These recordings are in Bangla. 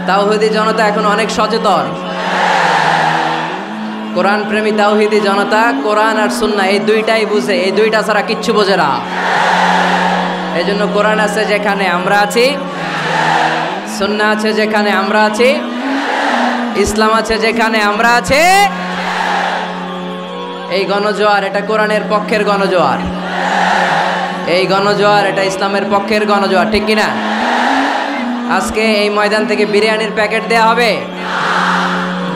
তাওহীদি জনতা এখন অনেক সচেতন। কোরআন প্রেমী তাওহীদি জনতা কোরআন আর সুন্নাহ এই দুইটাই বুঝে, এই দুইটা ছাড়া কিচ্ছু বোঝে না। এই জন্য কোরআন আছে যেখানে আমরা আছি, সুন্নাহ আছে যেখানে আমরা আছি, ইসলাম আছে যেখানে আমরা আছি। এই গণজোয়ার এটা কোরআনের পক্ষের গণজোয়ার, এই গণজোয়ার এটা ইসলামের পক্ষের গণজোয়ার, ঠিক কিনা? আজকে এই ময়দান থেকে বিরিয়ানির প্যাকেট দেয়া হবে,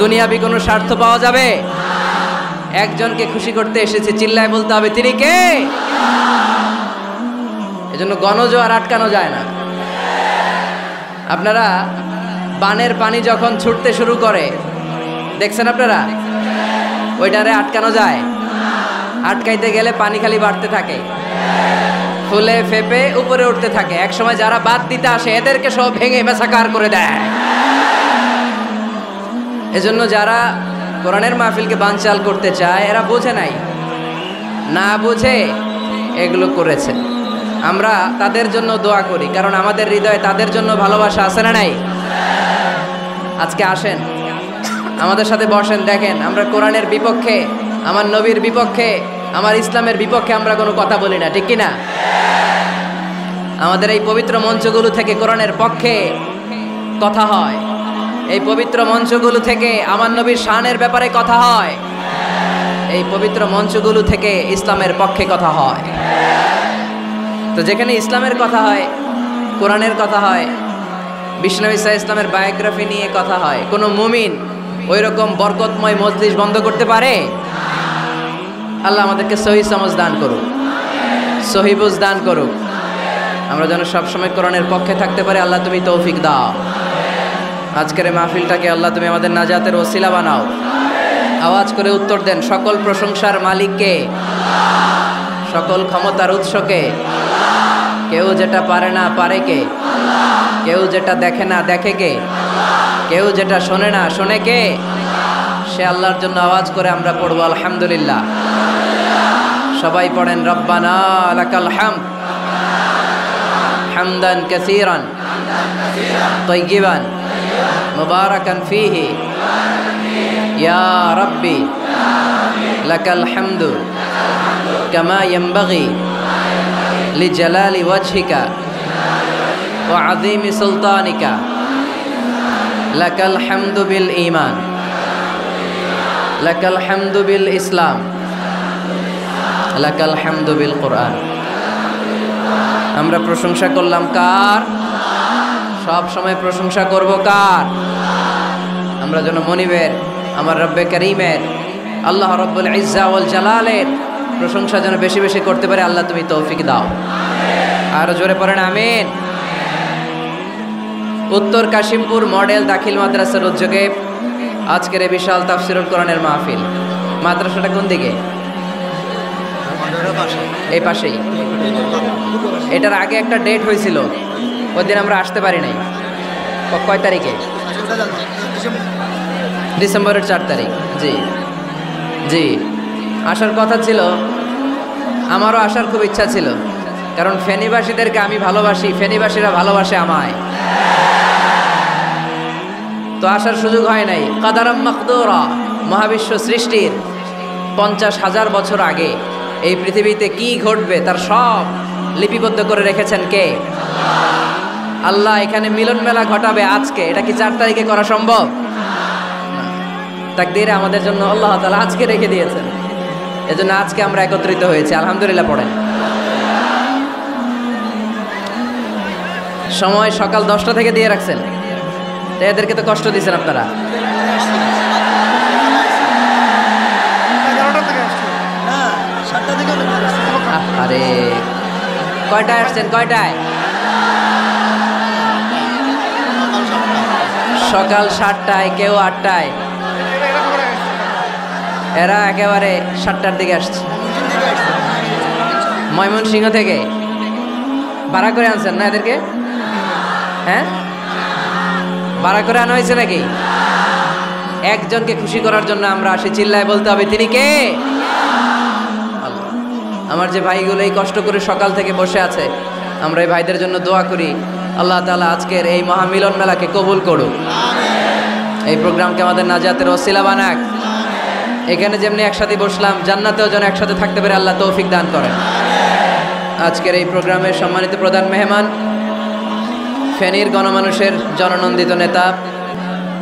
দুনিয়াবি কোনো স্বার্থ পাওয়া যাবে? একজনকে খুশি করতে এসেছে, চিল্লায় বলতে হবে তিনি কে। এজন্য গণজোয়ার আটকানো যায় না। আপনারা বানের পানি যখন ছুটতে শুরু করে দেখছেন আপনারা, ওইটারে আটকানো যায়? আটকাইতে গেলে পানি খালি বাড়তে থাকে, ফুলে ফেপে উপরে উঠতে থাকে। একসময় যারা বাদ দিতে আসে এদেরকে সব ভেঙে মেসাকার করে দেয়। এজন্য যারা কোরআনের মাহফিলকে বানচাল করতে চায় এরা বোঝে নাই, না বুঝে এগুলো করেছে। আমরা তাদের জন্য দোয়া করি, কারণ আমাদের হৃদয়ে তাদের জন্য ভালোবাসা আছে না নাই? আজকে আসেন আমাদের সাথে বসেন, দেখেন আমরা কোরআনের বিপক্ষে, আমার নবীর বিপক্ষে, আমার ইসলামের বিপক্ষে আমরা কোনো কথা বলি না, ঠিক কিনা? আমাদের এই পবিত্র মঞ্চগুলো থেকে কোরআনের পক্ষে কথা হয়, এই পবিত্র মঞ্চগুলো থেকে আমার নবীর শানের ব্যাপারে কথা হয়, এই পবিত্র মঞ্চগুলো থেকে ইসলামের পক্ষে কথা হয়। তো যেখানে ইসলামের কথা হয়, কোরআনের কথা হয়, বিষ্ণু ঈসা ইসলামের বায়োগ্রাফি নিয়ে কথা হয়, কোনো মুমিন ওই রকম বরকতময় মজলিস বন্ধ করতে পারে? আল্লাহ আমাদেরকে সহি সমঝ দান করুক, সহি বুঝ দান করুক, আমরা যেন সবসময় কোরআনের পক্ষে থাকতে পারি। আল্লাহ তুমি তৌফিক দাও। আজকের এই মাহফিলটাকে আল্লাহ তুমি আমাদের নাজাতের ওসিলা বানাও। আওয়াজ করে উত্তর দেন, সকল প্রশংসার মালিককে, সকল ক্ষমতার উৎসকে। কেউ যেটা পারে না পারে কে, কেউ যেটা দেখে না দেখে কে, কেউ যেটা শোনে না শোনে কে, সে আল্লাহর জন্য আওয়াজ করে আমরা পড়বো আলহামদুলিল্লাহ। সবাই পড়েন রব্বানা লাকাল হামদ হামদান কাসীরান তাইয়িবান মুবারাকান ফীহি ইয়া রাব্বি লাকাল হামদু কামা ইয়ানবাগি লিজালালি ওয়াজহিকা ওয়া আযীমি সুলতানিকা লাকাল হামদু বিল ঈমান লাকাল হামদু বিল ইসলাম লাকাল হামদু বিল কোরআন। আমরা প্রশংসা করলাম কার? সব সময় প্রশংসা করব কার? আমরা যেন মনিবের, আমার রব্বে করিমের, আল্লাহ রব্বুল ইজ্জা ওয়াল জালালের প্রশংসা যেন বেশি বেশি করতে পারে। আল্লাহ তুমি তৌফিক দাও। আরো জোরে পড়েন আমিন। উত্তর কাশিমপুর মডেল দাখিল মাদ্রাসার উদ্যোগে আজকের এই বিশাল তাফসিরুল কোরআনের মাহফিল। মাদ্রাসাটা কোন দিকে? এই পাশেই। এটার আগে একটা ডেট হয়েছিল, ওই দিন আমরা আসতে পারি নাই। কয় তারিখে? ডিসেম্বরের 4 তারিখ। জি জি, আসার কথা ছিল, আমারও আসার খুব ইচ্ছা ছিল, কারণ ফেনীবাসীদেরকে আমি ভালোবাসি, ফেনীবাসীরা ভালোবাসে আমায়। তো আসার সুযোগ হয় নাই। কাদারাম মাকদুরা, মহাবিশ্ব সৃষ্টির 50,000 বছর আগে এই পৃথিবীতে কি ঘটবে তার সব লিপিবদ্ধ করে রেখেছেন কে? আল্লাহ। এখানে মিলন মেলা ঘটাবে আজকে, এটা কি 4 তারিখে করা সম্ভব? তাকদীরে আমাদের জন্য আল্লাহ তাআলা আজকে রেখে দিয়েছেন, এজন্য আজকে আমরা একত্রিত হয়েছি। আলহামদুলিল্লাহ পড়েন। সময় সকাল 10টা থেকে দিয়ে রাখছেন, তো এদেরকে তো কষ্ট দিয়েছেন আপনারা। আরে কয়টায় আসছেন? কয়টায়? সকাল 7টায়, কেউ 8টায়, এরা একেবারে 7টার দিকে আসছে। ময়মনসিংহ থেকে ভাড়া করে আনছেন না এদেরকে? হ্যাঁ, ভাড়া করে আনা হয়েছে নাকি? একজনকে খুশি করার জন্য আমরা আসি, চিল্লায় বলতে হবে তিনি কে? আল্লাহ। আমার যে ভাইগুলো এই কষ্ট করে সকাল থেকে বসে আছে, আমরা এই ভাইদের জন্য দোয়া করি, আল্লাহ তাআলা আজকের এই মহামিলন মেলাকে কবুল করুক, এই প্রোগ্রামকে আমাদের নাজাতের ওসিলা বানাক। এখানে যেমনি একসাথে বসলাম, জান্নাতেও যেন একসাথে থাকতে পারে আল্লাহ তৌফিক দান করেন। আজকের এই প্রোগ্রামের সম্মানিত প্রধান মেহমান, ফেনীর গণমানুষের জননন্দিত নেতা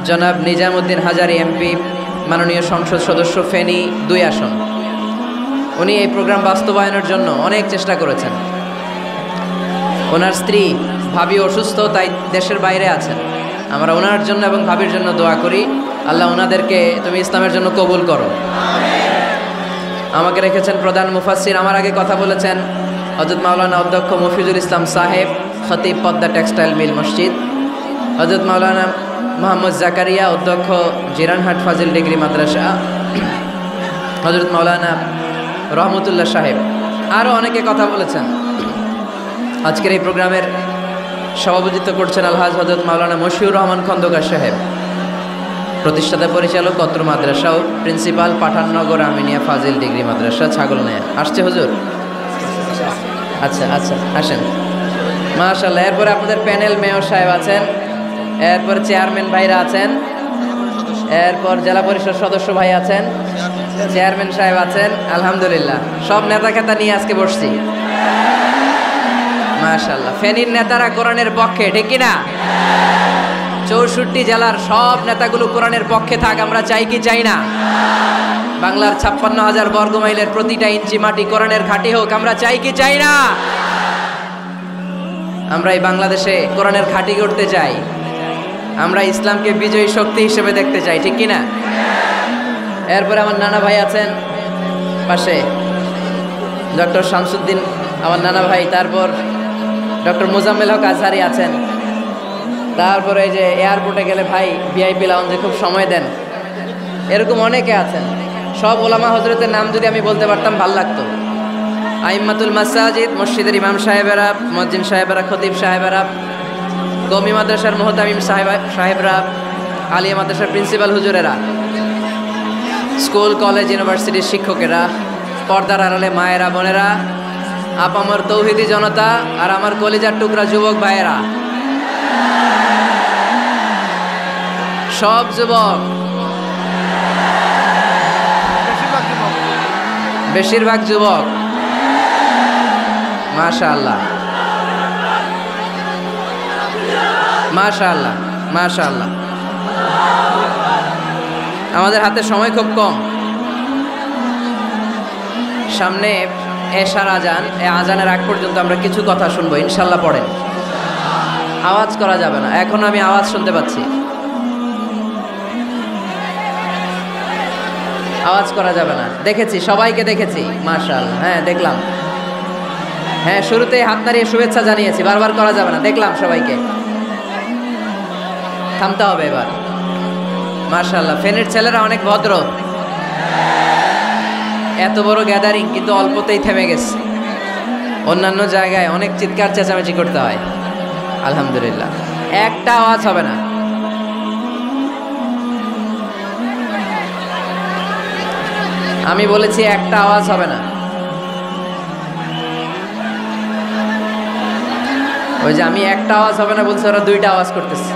জনাব নিজামউদ্দিন হাজারী এমপি, মাননীয় সংসদ সদস্য ফেনী 2 আসন। উনি এই প্রোগ্রাম বাস্তবায়নের জন্য অনেক চেষ্টা করেছেন। ওনার স্ত্রী ভাবি অসুস্থ, তাই দেশের বাইরে আছেন। আমরা ওনার জন্য এবং ভাবির জন্য দোয়া করি, আল্লাহ ওনাদেরকে তুমি ইসলামের জন্য কবুল করো। আমাকে রেখেছেন প্রধান মুফাসসির, আমার আগে কথা বলেছেন হযরত মাওলানা অধ্যক্ষ মফিজুল ইসলাম সাহেব, খতিব পদ্মা টেক্সটাইল মিল মসজিদ, হযরত মাওলানা মোহাম্মদ জাকারিয়া, অধ্যক্ষ জিরানহাট ফাজিল ডিগ্রি মাদ্রাসা, হযরত মাওলানা রহমতুল্লাহ সাহেব, আরও অনেকে কথা বলেছেন। আজকের এই প্রোগ্রামের সভাপতিত্ব করছেন আলহাজ হযরত মাওলানা মশিউর রহমান খন্দকার সাহেব, প্রতিষ্ঠাতা পরিচালক অত্র মাদ্রাসা ও প্রিন্সিপাল পাঠাননগর আমিনিয়া ফাজিল ডিগ্রি মাদ্রাসা ছাগলনাইয়া। আসছে হুজুর? আচ্ছা আচ্ছা, আসেন। মাশাআল্লাহ। এরপরে আপনাদের প্যানেল মেয়র সাহেব আছেন, এরপর চেয়ারম্যান ভাইরা আছেন, এরপর জেলা পরিষদ সদস্য ভাই আছেন, চেয়ারম্যান সাহেব আছেন। আলহামদুলিল্লাহ, সব নেতা খেতা নিয়ে আজকে বসছি। মাশাআল্লাহ। ফেনীর নেতারা কোরআনের পক্ষে, ঠিক কিনা? 64 জেলার সব নেতাগুলো কোরআনের পক্ষে থাক, আমরা চাই কি চাই না? বাংলার 56,000 বর্গমাইলের প্রতিটা ইঞ্চি মাটি কোরআনের ঘাঁটি হোক, আমরা চাই কি চাই না? আমরা এই বাংলাদেশে কোরআনের ঘাঁটি করতে চাই, আমরা ইসলামকে বিজয়ী শক্তি হিসেবে দেখতে চাই, ঠিক কিনা? এরপরে আমার নানা ভাই আছেন পাশে, ডক্টর শামসুদ্দিন আমার নানা ভাই, তারপর ডক্টর মোজাম্মেল হক আজহারি আছেন, তারপরে এই যে এয়ারপোর্টে গেলে ভাই ভিআইপি লাউঞ্জে খুব সময় দেন, এরকম অনেকে আছেন। সব ওলামা হজরতের নাম যদি আমি বলতে পারতাম ভাল লাগতো। আইম্মাতুল মাসাজিদ, মসজিদের ইমাম সাহেবেরা, মুয়াজ্জিন সাহেবেরা, খতিব সাহেবেরা, কওমি মাদ্রাসার মুহতামিম সাহেবরা, আলিয়া মাদ্রাসার প্রিন্সিপাল হুজুরেরা, স্কুল কলেজ ইউনিভার্সিটির শিক্ষকেরা, পর্দার আড়ালে মায়েরা বোনেরা, আপামর তৌহিদি জনতা, আর আমার কলিজার টুকরা যুবক ভাইয়েরা, সব যুবক, বেশিরভাগ যুবক। মাশাআল্লাহ মাশাআল্লাহ মাশাআল্লাহ। আমাদের হাতে সময় খুব কম, সামনে এশার আজান, এই আজানের আগ পর্যন্ত আমরা কিছু কথা শুনবো ইনশাল্লাহ। পড়েন, আওয়াজ করা যাবে না, এখন আমি আওয়াজ শুনতে পাচ্ছি, আওয়াজ করা যাবে না। দেখেছি, সবাইকে দেখেছি, মাশাআল্লাহ। হ্যাঁ দেখলাম, হ্যাঁ শুরুতেই হাত নাড়িয়ে শুভেচ্ছা জানিয়েছি, বারবার করা যাবে না, দেখলাম সবাইকে। থামতে হবে এবার। মাশাআল্লাহ, ফেনীর ছেলেরা অনেক ভদ্র, এত বড় গ্যাদারিং কিন্তু অল্পতেই থেমে গেছে। অন্যান্য জায়গায় অনেক চিৎকার চেঁচামেচি করতে হয়, আলহামদুলিল্লাহ একটা আওয়াজ হবে না। আমি বলেছি একটা আওয়াজ হবে না। ওই যে আমি একটা আওয়াজ হবে না বলছি, ওরা 2টা আওয়াজ করতেছে।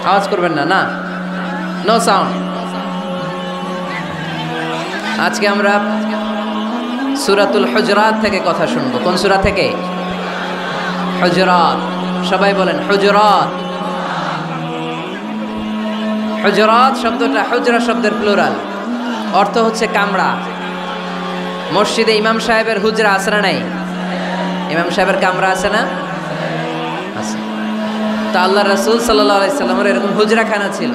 আওয়াজ করবেন না, না, নো সাউন্ড। আজকে আমরা সূরাতুল হুজরাত থেকে কথা শুনবো। কোন সূরা থেকে? হুজরাত। সবাই বলেন হুজরাত। হুজরাত শব্দটা হুজরা শব্দের প্লুরাল, অর্থ হচ্ছে কামরা। মসজিদে ইমাম সাহেবের হুজরা আছে না নাই? ইমাম সাহেবের কামরা আছে না? আছে। তো আল্লাহ রাসূল সাল্লাল্লাহু আলাইহি সাল্লামের এরকম হুজরাখানা ছিল।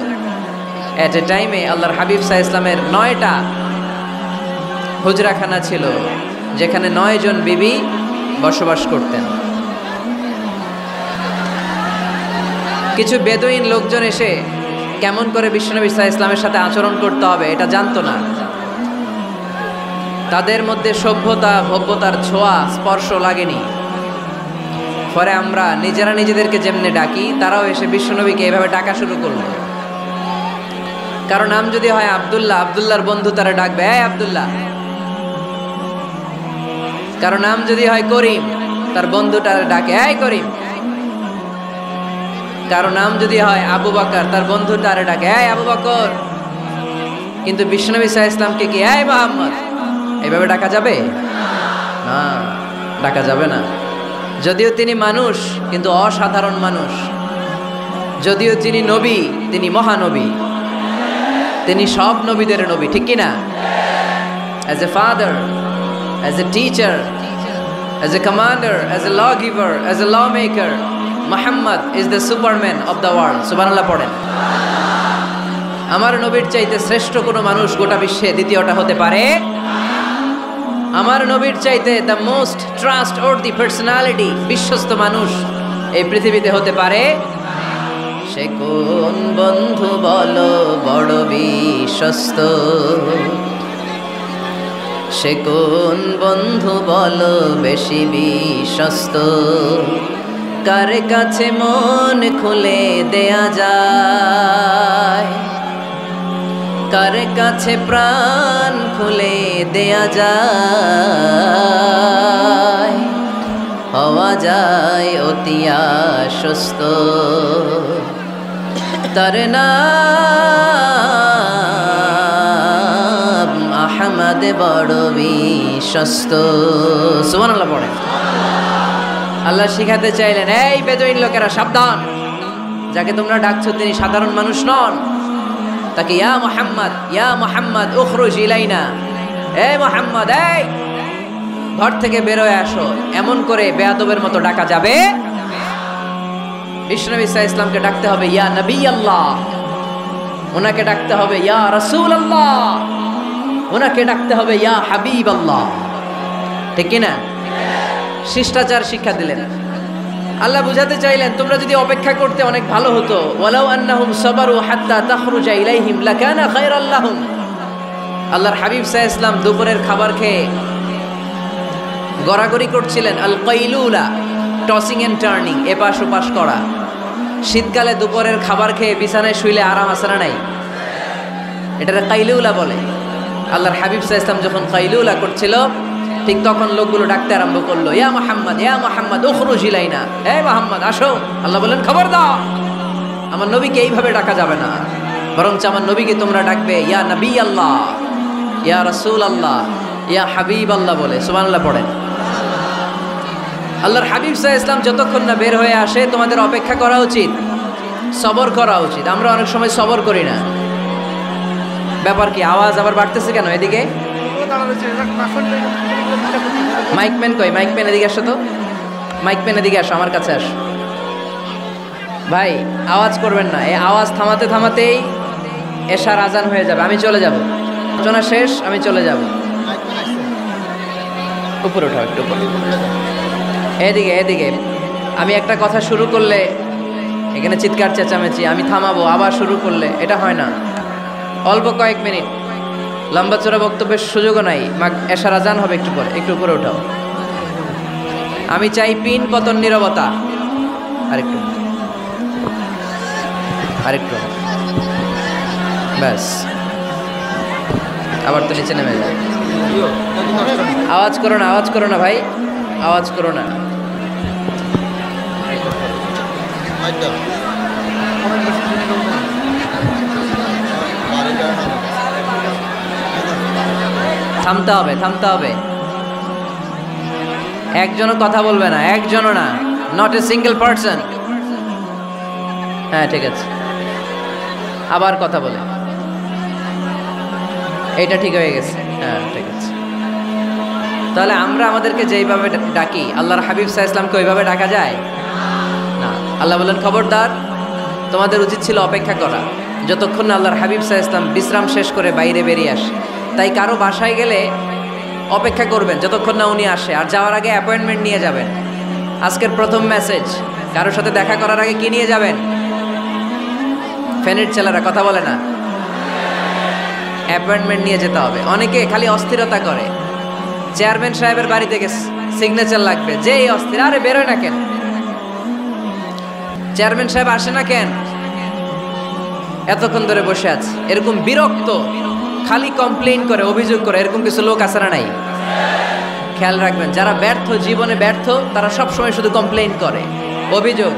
এট এ টাইমে আল্লাহর হাবিব সাল্লাল্লাহু আলাইহি সাল্লামের 9টা হুজরাখানা ছিল, যেখানে 9 জন বিবি বসবাস করতেন। কিছু বেদুইন লোকজন এসে কেমন করে বিশ্বনবী সাল্লাল্লাহু আলাইহি ইসলামের সাথে আচরণ করতে হবে এটা জানতো না। তাদের মধ্যে সভ্যতা ভব্যতার ছোঁয়া স্পর্শ লাগেনি। পরে আমরা নিজেরা নিজেদেরকে যেমনি ডাকি, তারাও এসে বিশ্বনবীকে এভাবে ডাকা শুরু করলো। কারণ নাম যদি হয় আব্দুল্লাহ, আব্দুল্লাহর বন্ধু তারা ডাকবে এই আব্দুল্লাহ। কারণ নাম যদি হয় করিম, তার বন্ধু তারা ডাকে এই করিম। কারো নাম যদি হয় আবু বকর, তার বন্ধু তারে ডাকে এই আবু বকর। কিন্তু বিশ্বনবী সাল্লাল্লাহু আলাইহি ওয়াসাল্লামকে কি এই মুহাম্মদ এইভাবে ডাকা যাবে? না, ডাকা যাবে না। যদিও তিনি মানুষ, কিন্তু অসাধারণ মানুষ। যদিও তিনি নবী, তিনি মহানবী, তিনি সব নবীদের নবী, ঠিক কিনা? As a father, as a teacher, as a commander, as a lawgiver, as a lawmaker, Muhammad is the superman of the world. সুবহানাল্লাহ পড়েন। আমার নবীর চাইতে শ্রেষ্ঠ কোনো মানুষ গোটা বিশ্বে দ্বিতীয়টা হতে পারে? আমার নবীর চাইতে the most trust worthy personality, বিশ্বস্ত মানুষ এই পৃথিবীতে হতে পারে? সে কোন বন্ধু বলো বড় বিশ্বস্ত, সে কোন বন্ধু বলো বেশি বিশ্বস্ত, কার কাছে মন খুলে দেয়া যায়, কার কাছে প্রাণ খুলে দেয়া যায়, হওয়া যায় অতি আশ্বস্ত, তার নাম আহমদ বড় বিশ্বস্ত। সুবহানাল্লাহ পড়েন। আল্লাহ শিখাতে চাইলেন, এই বেদুইন লোকেরা সাবধান, যাকে তোমরা ডাকছো তিনি সাধারণ মানুষ নন। তাকে ইয়া মুহাম্মদ উখরুজ ইলাইনা, এই মুহাম্মদ এই ঘর থেকে বের হয়ে আসো, এমন করে বেয়াদবের মতো ডাকা যাবে? বিশ্বনবী সাল্লাল্লাহু আলাইহি ওয়াসাল্লামকে ডাকতে হবে ইয়া নবী আল্লাহ, ওনাকে ডাকতে হবে ইয়া রাসূল আল্লাহ, ওনাকে ডাকতে হবে ইয়া হাবিব আল্লাহ, ঠিক কিনা? শিষ্টাচার শিক্ষা দিলেন। আল্লাহ বুঝাতে চাইলেন, তোমরা যদি অপেক্ষা করতে অনেক ভালো হতো। ওয়ালাউ আন্নাহুম সাবারু হাত্তা তাখরুজা ইলাইহিম লাকানা খায়রাল লাহুম। আল্লাহর হাবিব সাল্লাল্লাহু আলাইহি ওয়াসাল্লাম দুপুরের খাবার খেয়ে গড়াগড়ি করছিলেন। আল কাইলুলা, টসিং এন্ড টার্নিং, এপাশ ওপাশ করা। শীতকালে দুপুরের খাবার খেয়ে বিছানায় শুইলে আরাম আছে না নাই? এটারে কাইলুলা বলে। আল্লাহর হাবিব সাল্লাল্লাহু আলাইহি ওয়াসাল্লাম যখন কাইলুলা করছিল, ঠিক তখন লোকগুলো ডাকতে আরম্ভ করলো, ইয়া মুহাম্মদ উখরুজ ইলাইনা, হে মুহাম্মদ আসো। আল্লাহ বললেন, খবর দাও, আমার নবীকে এইভাবে ডাকা যাবে না, বরঞ্চ আমার নবীকে তোমরা ডাকবে ইয়া নবী আল্লাহ, ইয়া রাসূল আল্লাহ, ইয়া হাবিব আল্লাহ বলে। সুবহানাল্লাহ পড়েন। আল্লাহর হাবিব সাল্লাল্লাহু আলাইহি ওয়াসাল্লাম যতক্ষণ না বের হয়ে আসে তোমাদের অপেক্ষা করা উচিত, সবর করা উচিত। আমরা অনেক সময় সবর করি না। ব্যাপার কি? আওয়াজ আবার বাড়তেছে কেন? এদিকে মাইকম্যান কই? মাইকম্যান এদিকে আসো তো, মাইকম্যান এদিকে আসো, আমার কাছে আসো। ভাই আওয়াজ করবেন না, এই আওয়াজ থামাতে থামাতেই এশার আজান হয়ে যাবে, আমি চলে যাব, আলোচনা শেষ, আমি চলে যাব। উপরে উঠাও একটু, এদিকে এদিকে। আমি একটা কথা শুরু করলে এখানে চিৎকার চেঁচামেচি, আমি থামাবো, আবার শুরু করলে এটা হয় না। অল্প কয়েক মিনিট, লম্বা চড়া বক্তব্যের সুযোগও নাই। এশার আজান হবে একটু পরে, একটু উপরে উঠাও। আমি চাই পিন পতন নীরবতা। আরেকটু আরেকটু, ব্যাস। আবার তো নিচে নেমে যায়। আওয়াজ করো না, আওয়াজ করো না ভাই, আওয়াজ করো না। থামতে হবে, থামতে হবে। একজনও কথা বলবে না, একজনও না, নট এ সিঙ্গেল পারসন। হ্যাঁ ঠিক আছে, আবার কথা বলে, এটা ঠিক হয়ে গেছে। হ্যাঁ ঠিক আছে। তাহলে আমরা আমাদেরকে যেইভাবে ডাকি, আল্লাহর হাবিব সাল্লাল্লাহু আলাইহি ওয়াসাল্লামকে ওইভাবে ডাকা যায় না। আল্লাহ বলেন, খবরদার, তোমাদের উচিত ছিল অপেক্ষা করা, যতক্ষণ না আল্লাহর হাবিব সাল্লাল্লাহু আলাইহি ওয়াসাল্লাম বিশ্রাম শেষ করে বাইরে বেরিয়ে আসে। তাই কারো বাসায় গেলে অপেক্ষা করবেন যতক্ষণ না উনি আসে, আর যাওয়ার আগে অ্যাপয়েন্টমেন্ট নিয়ে যাবেন। আজকের প্রথম মেসেজ, কারোর সাথে দেখা করার আগে কি নিয়ে যাবেন? ফ্যানের ছেলেরা কথা বলে না, অ্যাপয়েন্টমেন্ট নিয়ে যেতে হবে। অনেকে খালি অস্থিরতা করে, চেয়ারম্যান সাহেবের বাড়ি থেকে সিগনেচার লাগবে, যেই অস্থির, আরে বেরোয় না কেন? চেয়ারম্যান সাহেব আসে না কেন? এতক্ষণ ধরে বসে আছে। এরকম বিরক্ত, খালি কমপ্লেইন করে, অভিযোগ করে, এরকম কিছু লোক আছে না নাই? খেয়াল রাখবেন, যারা ব্যর্থ, জীবনে ব্যর্থ, তারা সবসময় শুধু কমপ্লেইন করে, অভিযোগ।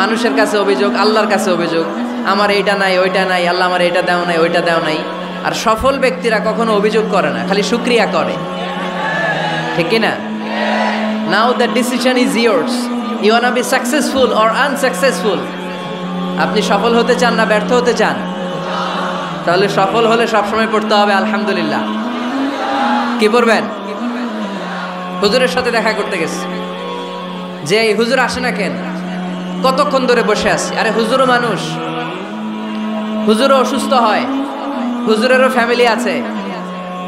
মানুষের কাছে অভিযোগ, আল্লাহর কাছে অভিযোগ, আমার এইটা নাই ওইটা নাই, আল্লাহ আমার এটা দেও নাই ওইটা দেও নাই। আর সফল ব্যক্তিরা কখনো অভিযোগ করে না, খালি শুকরিয়া করে, ঠিক কি না? Now the decision is yours, you wanna be successful or unsuccessful. আপনি সফল হতে চান না ব্যর্থ হতে চান? তাহলে সফল হলে সবসময় পড়তে হবে আলহামদুলিল্লাহ। কি পড়বেন? হুজুরের সাথে দেখা করতে গেছে, যে এই হুজুর আসে না কেন, কতক্ষণ ধরে বসে আছি। আরে হুজুরও মানুষ, হুজুরও অসুস্থ হয়, হুজুরেরও ফ্যামিলি আছে,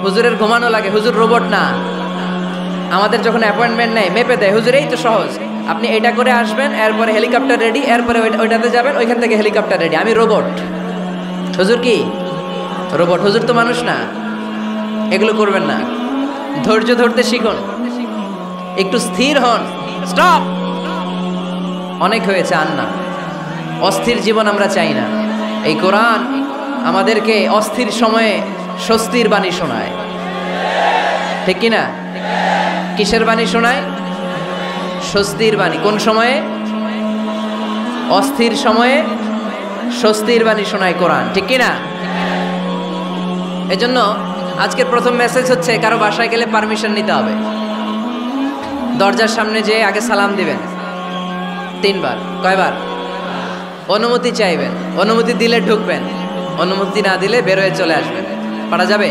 হুজুরের ঘুমানো লাগে, হুজুর রোবট না। আমাদের যখন অ্যাপয়েন্টমেন্ট নেয় মেপে দেয়, হুজুর এই তো সহজ, আপনি এটা করে আসবেন, এরপরে হেলিকপ্টার রেডি, এরপরে ওইটাতে যাবেন, ওইখান থেকে হেলিকপ্টার রেডি। আমি রোবট, হুজুর কি রোবট? হুজুর তো মানুষ না। এগুলো করবেন না, ধৈর্য ধরতে শিখুন, একটু স্থির হন। স্টপ, অনেক হয়েছে, আন না। অস্থির জীবন আমরা চাই না। এই কোরআন আমাদেরকে অস্থির সময়ে স্বস্তির বাণী শোনায়, ঠিক কিনা? কিসের বাণী শোনায়? স্বস্তির বাণী। কোন সময়ে? অস্থির সময়ে স্বস্তির বাণী শোনায় কোরআন, ঠিক কিনা? এজন্য আজকের প্রথম মেসেজ হচ্ছে, কারো বাসায় গেলে পারমিশন নিতে হবে। দরজার সামনে যেয়ে আগে সালাম দিবেন 3 বার। কয়বার? অনুমতি চাইবেন, অনুমতি দিলে ঢুকবেন, অনুমতি না দিলে বের হয়ে চলে আসবেন। পারা যাবে?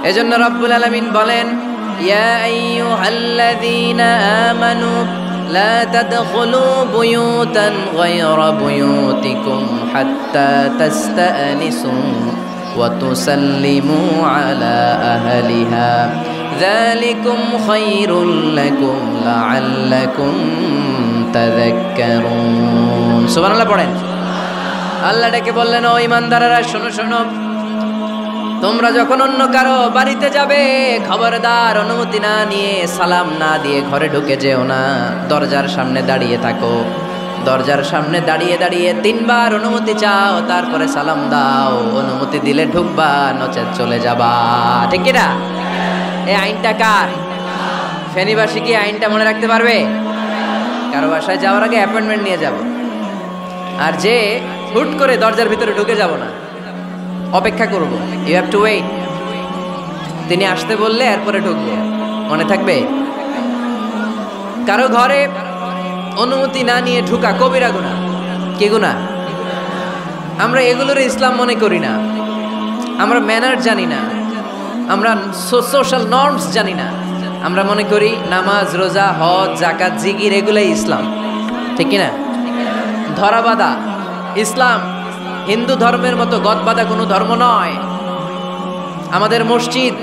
এজন্য রব্বুল আলামিন বলেন, ইয়া আইয়ুহাল্লাযীনা আমানু লা তাদখুলু বুয়ুতান গায়রা বুয়ুতিকুম হাত্তা তাস্তানিসু ওয়া তুসাল্লিমু আলা আহলিহা যালিকুম খায়রুল লাকুম লাআল্লাকুম তাযাক্কারুন। সুবহানাল্লাহ পড়েন। আল্লাহ ডেকে বললেন, ও ঈমানদারেরা শোনো শোনো, তোমরা যখন অন্য কারো বাড়িতে যাবে, খবরদার অনুমতি না নিয়ে, সালাম না দিয়ে ঘরে ঢুকে যেও না। দরজার সামনে দাঁড়িয়ে থাকো, দরজার সামনে দাঁড়িয়ে দাঁড়িয়ে 3 বার অনুমতি চাও, তারপরে সালাম দাও। অনুমতি দিলে ঢুকবা, নচেত চলে যাবা, ঠিক কিনা? এই আইনটা কার? ফেনীবাসী কি আইনটা মনে রাখতে পারবে? কারো বাসায় যাওয়ার আগে অ্যাপয়েন্টমেন্ট নিয়ে যাব, আর যে হুট করে দরজার ভিতরে ঢুকে যাব না, অপেক্ষা করব। You have to wait. তিনি আসতে বললে এরপরে ঢুকবো, মনে থাকবে? কারো ঘরে অনুমতি না নিয়ে ঢুকা কবিরা গুনাহ। কি গুনাহ? আমরা এগুলোর ইসলাম মনে করি না, আমরা ম্যানার জানি না, আমরা সোশ্যাল নর্মস জানি না। আমরা মনে করি নামাজ, রোজা, হজ, যাকাত, জিকির এগুলাই ইসলাম, ঠিক কিনা? ধরাবাঁধা ইসলাম হিন্দু ধর্মের মতো গদবাঁধা কোনো ধর্ম নয়। আমাদের মসজিদ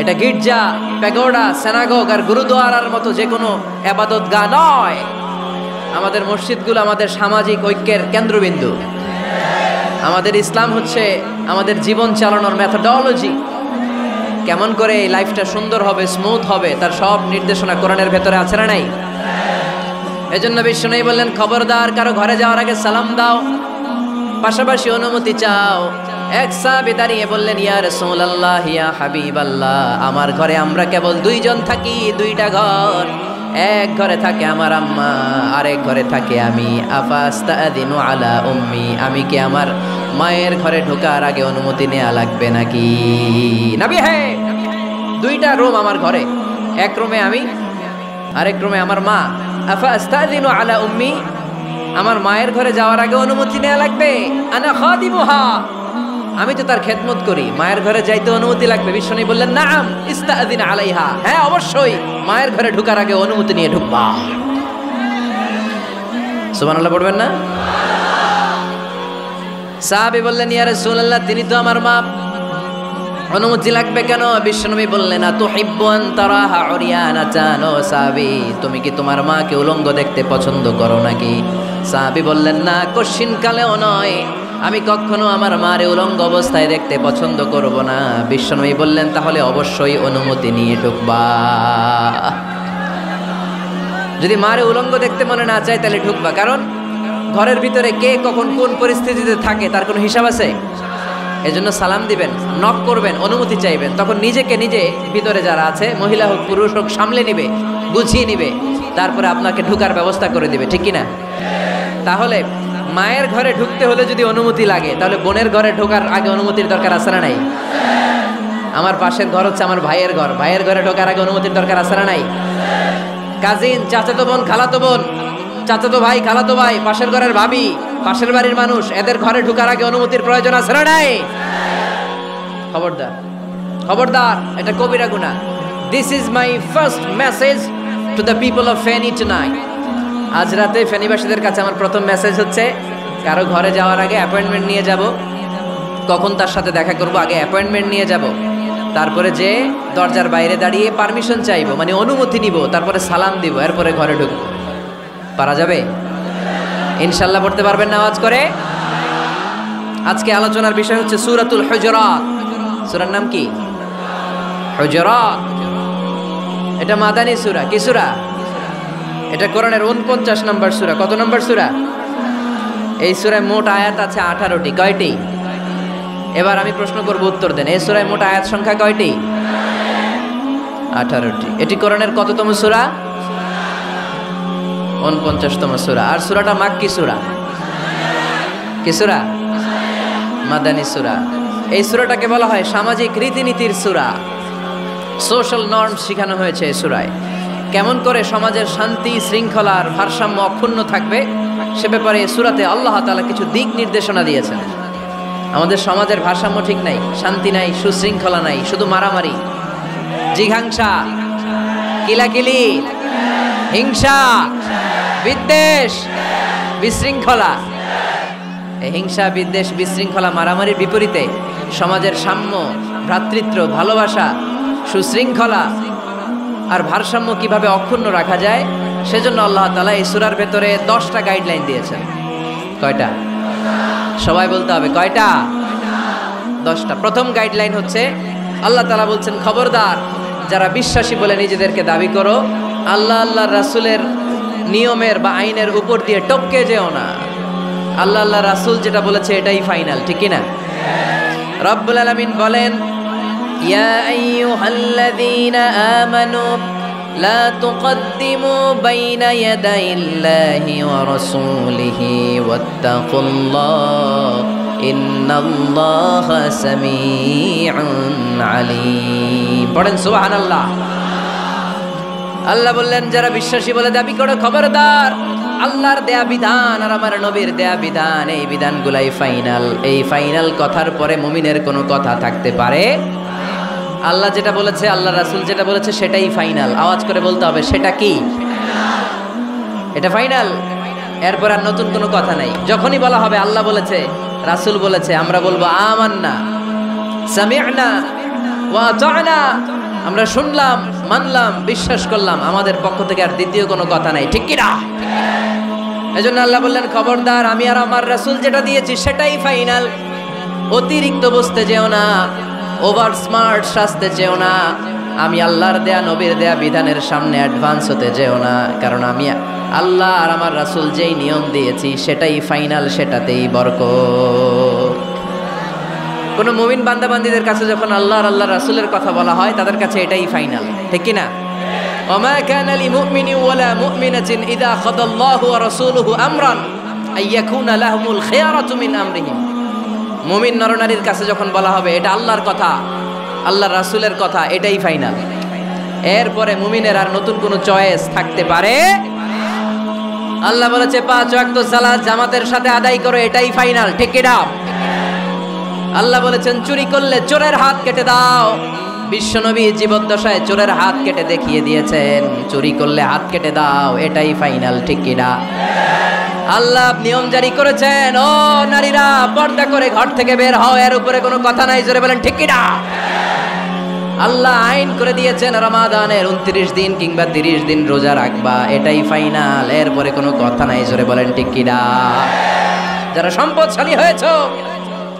এটা গির্জা, প্যাগোডা, সেনাগোগ আর গুরুদুয়ারার মতো যে কোনো ইবাদতগাহ নয়। আমাদের মসজিদগুলো আমাদের সামাজিক ঐক্যের কেন্দ্রবিন্দু। আমাদের ইসলাম হচ্ছে আমাদের জীবন চালানোর মেথোডোলজি। কেমন করে এই লাইফটা সুন্দর হবে, স্মুথ হবে, তার সব নির্দেশনা কোরআনের ভেতরে আছে না নাই? এজন্য বিশ্বনবী বললেন, খবরদার কারো ঘরে যাওয়ার আগে সালাম দাও, পাশাপাশি অনুমতি চাও। এক সাহাবী দাঁড়িয়ে বললেন, ইয়া রাসূলুল্লাহ, ইয়া হাবিবাল্লাহ, আমার ঘরে আমরা কেবল 2 জন থাকি, 2টা ঘর। এক ঘরে থাকে আমার আম্মা, আরেক ঘরে থাকে আমি। আফাস্তাদিনু আলা উম্মি, আমি কি আমার মায়ের ঘরে ঢোকার আগে অনুমতি নেওয়া লাগবে নাকি? নবী, হ্যাঁ, 2টা রুম আমার ঘরে, এক রুমে আমি, আরেক রুমে আমার মা। আফাস্তাদিনু আলা উম্মি, আমার মায়ের ঘরে যাওয়ার আগে অনুমতি নেওয়া লাগবে? আনা খাদিমুহা, আমি তো তার খেদমত করি, মায়ের ঘরে যাইতে অনুমতি লাগবে? বিশ্বনবী বললেন, নাআম ইস্তাযিন আলাইহা, হ্যাঁ অবশ্যই মায়ের ঘরে ঢোকার আগে অনুমতি নিয়ে ঢুকবা। সুবহানাল্লাহ পড়বেন না? সাহাবী বললেন, ইয়া রাসূলুল্লাহ, তিনি তো আমার মা, অনুমতি লাগবে কেন? বিশ্বনবী বললেন, আতুহিব্বু আন তারাহা উরিয়ানাতান, ও সাহাবী, তুমি কি তোমার মাকে উলঙ্গ দেখতে পছন্দ করো নাকি? সাহাবী বললেন, না, কশিন কালেও নয়, আমি কখনো আমার মারে উলঙ্গ অবস্থায় দেখতে পছন্দ করব না। বিশ্বনবী বললেন, তাহলে অবশ্যই অনুমতি নিয়ে ঢুকবা। যদি মারে উলঙ্গ দেখতে মনে না চায় তাহলে ঢুকবা, কারণ ঘরের ভিতরে কে কখন কোন পরিস্থিতিতে থাকে তার কোনো হিসাব আছে। এজন্য সালাম দিবেন, নক করবেন, অনুমতি চাইবেন, তখন নিজেকে নিজে ভিতরে যারা আছে, মহিলা হোক পুরুষ হোক, সামলে নিবে, গুছিয়ে নিবে, তারপরে আপনাকে ঢুকার ব্যবস্থা করে দিবে, ঠিক কিনা? তাহলে মায়ের ঘরে ঢুকতে হলে যদি অনুমতি লাগে, তাহলে বোনের ঘরে ঢোকার আগে অনুমতির দরকার আছে না নাই? আমার পাশের ঘর হচ্ছে আমার ভাইয়ের ঘর, ভাইয়ের ঘরে ঢোকার আগে অনুমতির দরকার আছে না নাই? কাজিন, চাচাতো বোন, খালাতো বোন, চাচাতো ভাই, খালাতো ভাই, পাশের ঘরের ভাবি, পাশের বাড়ির মানুষ, এদের ঘরে ঢোকার আগে অনুমতির প্রয়োজন আছে না নাই? খবরদার, খবরদার, এটা কবিরা গুনাহ। This is my first message to the people of Feni tonight. আজ রাতে ফেনীবাসীদের কাছে আমার প্রথম মেসেজ হচ্ছে, কারো ঘরে যাওয়ার আগে অ্যাপয়েন্টমেন্ট নিয়ে যাব। কখন তার সাথে দেখা করব, আগে অ্যাপয়েন্টমেন্ট নিয়ে যাব, তারপরে যে দরজার বাইরে দাঁড়িয়ে পারমিশন চাইবো, মানে অনুমতি নিব, তারপরে সালাম দিব, এরপরে ঘরে ঢুকবো। পারা যাবে? ইনশাল্লাহ পড়তে পারবেন না আওয়াজ করে? আজকে আলোচনার বিষয় হচ্ছে সূরাতুল হুজুরাত। সূরার নাম কি? হুজুরাত। এটা মাদানী সূরা। কি সূরা? এটা কোরআনের 49 নম্বর সূরা। কত নম্বর সূরা? এই সূরায় মোট আয়াত আছে 18টি। কয়টি? এবার আমি প্রশ্ন করব, উত্তর দেন। এই সূরায় মোট আয়াত সংখ্যা কয়টি? 18টি। এটি কোরআনের কততম সূরা? 49তম সূরা। আর সূরাটা মাক্কি সূরা। কি সূরা? মাদানী সূরা। এই সূরাটাকে বলা হয় সামাজিক রীতিনীতির সূরা। সোশ্যাল নর্মস শেখানো হয়েছে এই সূরায়। কেমন করে সমাজের শান্তি শৃঙ্খলার ভারসাম্য অক্ষুণ্ণ থাকবে সে ব্যাপারে এই সূরাতে আল্লাহ তাআলা কিছু দিক নির্দেশনা দিয়েছেন। আমাদের সমাজের ভারসাম্য ঠিক নাই, শান্তি নাই, সুশৃঙ্খলা নাই, শুধু মারামারি, জিঘাংসা, কিলাকিলি, হিংসা, বিদ্বেষ, বিশৃঙ্খলা। এই হিংসা, বিদ্বেষ, বিশৃঙ্খলা, মারামারির বিপরীতে সমাজের সাম্য, ভ্রাতৃত্ব, ভালোবাসা, সুশৃঙ্খলা আর ভারসাম্য কিভাবে অক্ষুণ্ণ রাখা যায় সেজন্য আল্লাহ তাআলা এই সূরার ভেতরে 10টা গাইডলাইন দিয়েছেন। কয়টা? সবাই বলতে হবে, কয়টা? 10টা। প্রথম গাইডলাইন হচ্ছে আল্লাহ তাআলা বলছেন, খবরদার যারা বিশ্বাসী বলে নিজেদেরকে দাবি করো, আল্লাহ আল্লাহর রাসূলের নিয়মের বা আইনের উপর দিয়ে টপকে যেও না। আল্লাহ আল্লাহ রাসূল যেটা বলেছে এটাই ফাইনাল, ঠিক কি না? রব্বুল আলামিন বলেন, ইয়া আইয়ুহাল্লাযীনা আমানু লা তুকদ্দিমু বাইনা ইয়াদাইল্লাহি ওয়া রাসূলিহি ওয়াত্তাকুল্লাহ ইন্নাল্লাহা সামিউন আলীম। পড়েন সুবহানাল্লাহ। আল্লাহ বললেন, যারা বিশ্বাসী বলে দাবি করো, খবরদার আল্লাহর দেয়া বিধান আর আমার নবীর দেয়া বিধান, এই বিধানগুলাই ফাইনাল। এই ফাইনাল কথার পরে মুমিনের কোনো কথা থাকতে পারে? আল্লাহ যেটা বলেছে, আল্লাহ রাসূল যেটা বলেছে সেটাই ফাইনাল। আওয়াজ করে বলতে হবে, সেটা কি? এটা ফাইনাল। এরপর আর নতুন কোনো কথা নাই। যখনই বলা হবে আল্লাহ বলেছে, রাসূল বলেছে, আমরা বলবো আমান্না, সামি'না ওয়া আতা'না। আমরা শুনলাম, মানলাম, বিশ্বাস করলাম, আমাদের পক্ষ থেকে আর দ্বিতীয় কোনো কথা নাই, ঠিক কি না? এজন্য আল্লাহ বললেন, খবরদার আমি আর আমার রাসূল যেটা দিয়েছি সেটাই ফাইনাল। অতিরিক্ত বুঝতে যেও না, ওভার স্মার্ট সাজতে যেও না, আমি আল্লাহর দেয়া নবীর দেয়া বিধানের সামনে অ্যাডভান্স হতে যেও না, কারণ আমি আল্লাহ আর আমার রাসূল যেই নিয়ম দিয়েছি সেটাই ফাইনাল, সেটাতেই বরকত। কোন মুমিন বান্দাবান্দীদের কাছে যখন আল্লাহ আর আল্লাহ রাসূলের কথা বলা হয় তাদের কাছে এটাই ফাইনাল, ঠিক কি না? ওমা কানা লিমুমিনিন ওয়ালা মুমিনাতিন ইযা খাদাল্লাহু ওয়া রাসূলুহু আমরান আইয়াকুনা লাহুমুল খিয়ারাতু মিন আমরিহিম। মুমিন নরনারীর কাছে যখন বলা হবে এটা আল্লাহর কথা, আল্লাহর রাসূলের কথা, এটাই ফাইনাল। এরপরে মুমিনের আর নতুন কোনো চয়েস থাকতে পারে? আল্লাহ বলেছে 5 ওয়াক্ত সালাত জামাতের সাথে আদায় করো, এটাই ফাইনাল, ঠিক কি না? আল্লাহ বলেছেন চুরি করলে চোরের হাত কেটে দাও। বিশ্বনবী জীবদ্দশায় চোরের হাত কেটে দেখিয়ে দিয়েছেন, চুরি করলে হাত কেটে দাও, এটাই ফাইনাল, ঠিক কি না? আল্লাহ নিয়ম জারি করেছেন, ও নারীরা পর্দা করে ঘর থেকে বের হও, এর উপরে কোনো কথা নাই, জোরে বলেন ঠিক কি না? আল্লাহ আইন করে দিয়েছেন রমাদানের 29 দিন কিংবা 30 দিন রোজা রাখবা, এটাই ফাইনাল, এরপরে কোনো কথা নাই, জোরে বলেন ঠিক কি না? যারা সম্পদশালী হয়েছো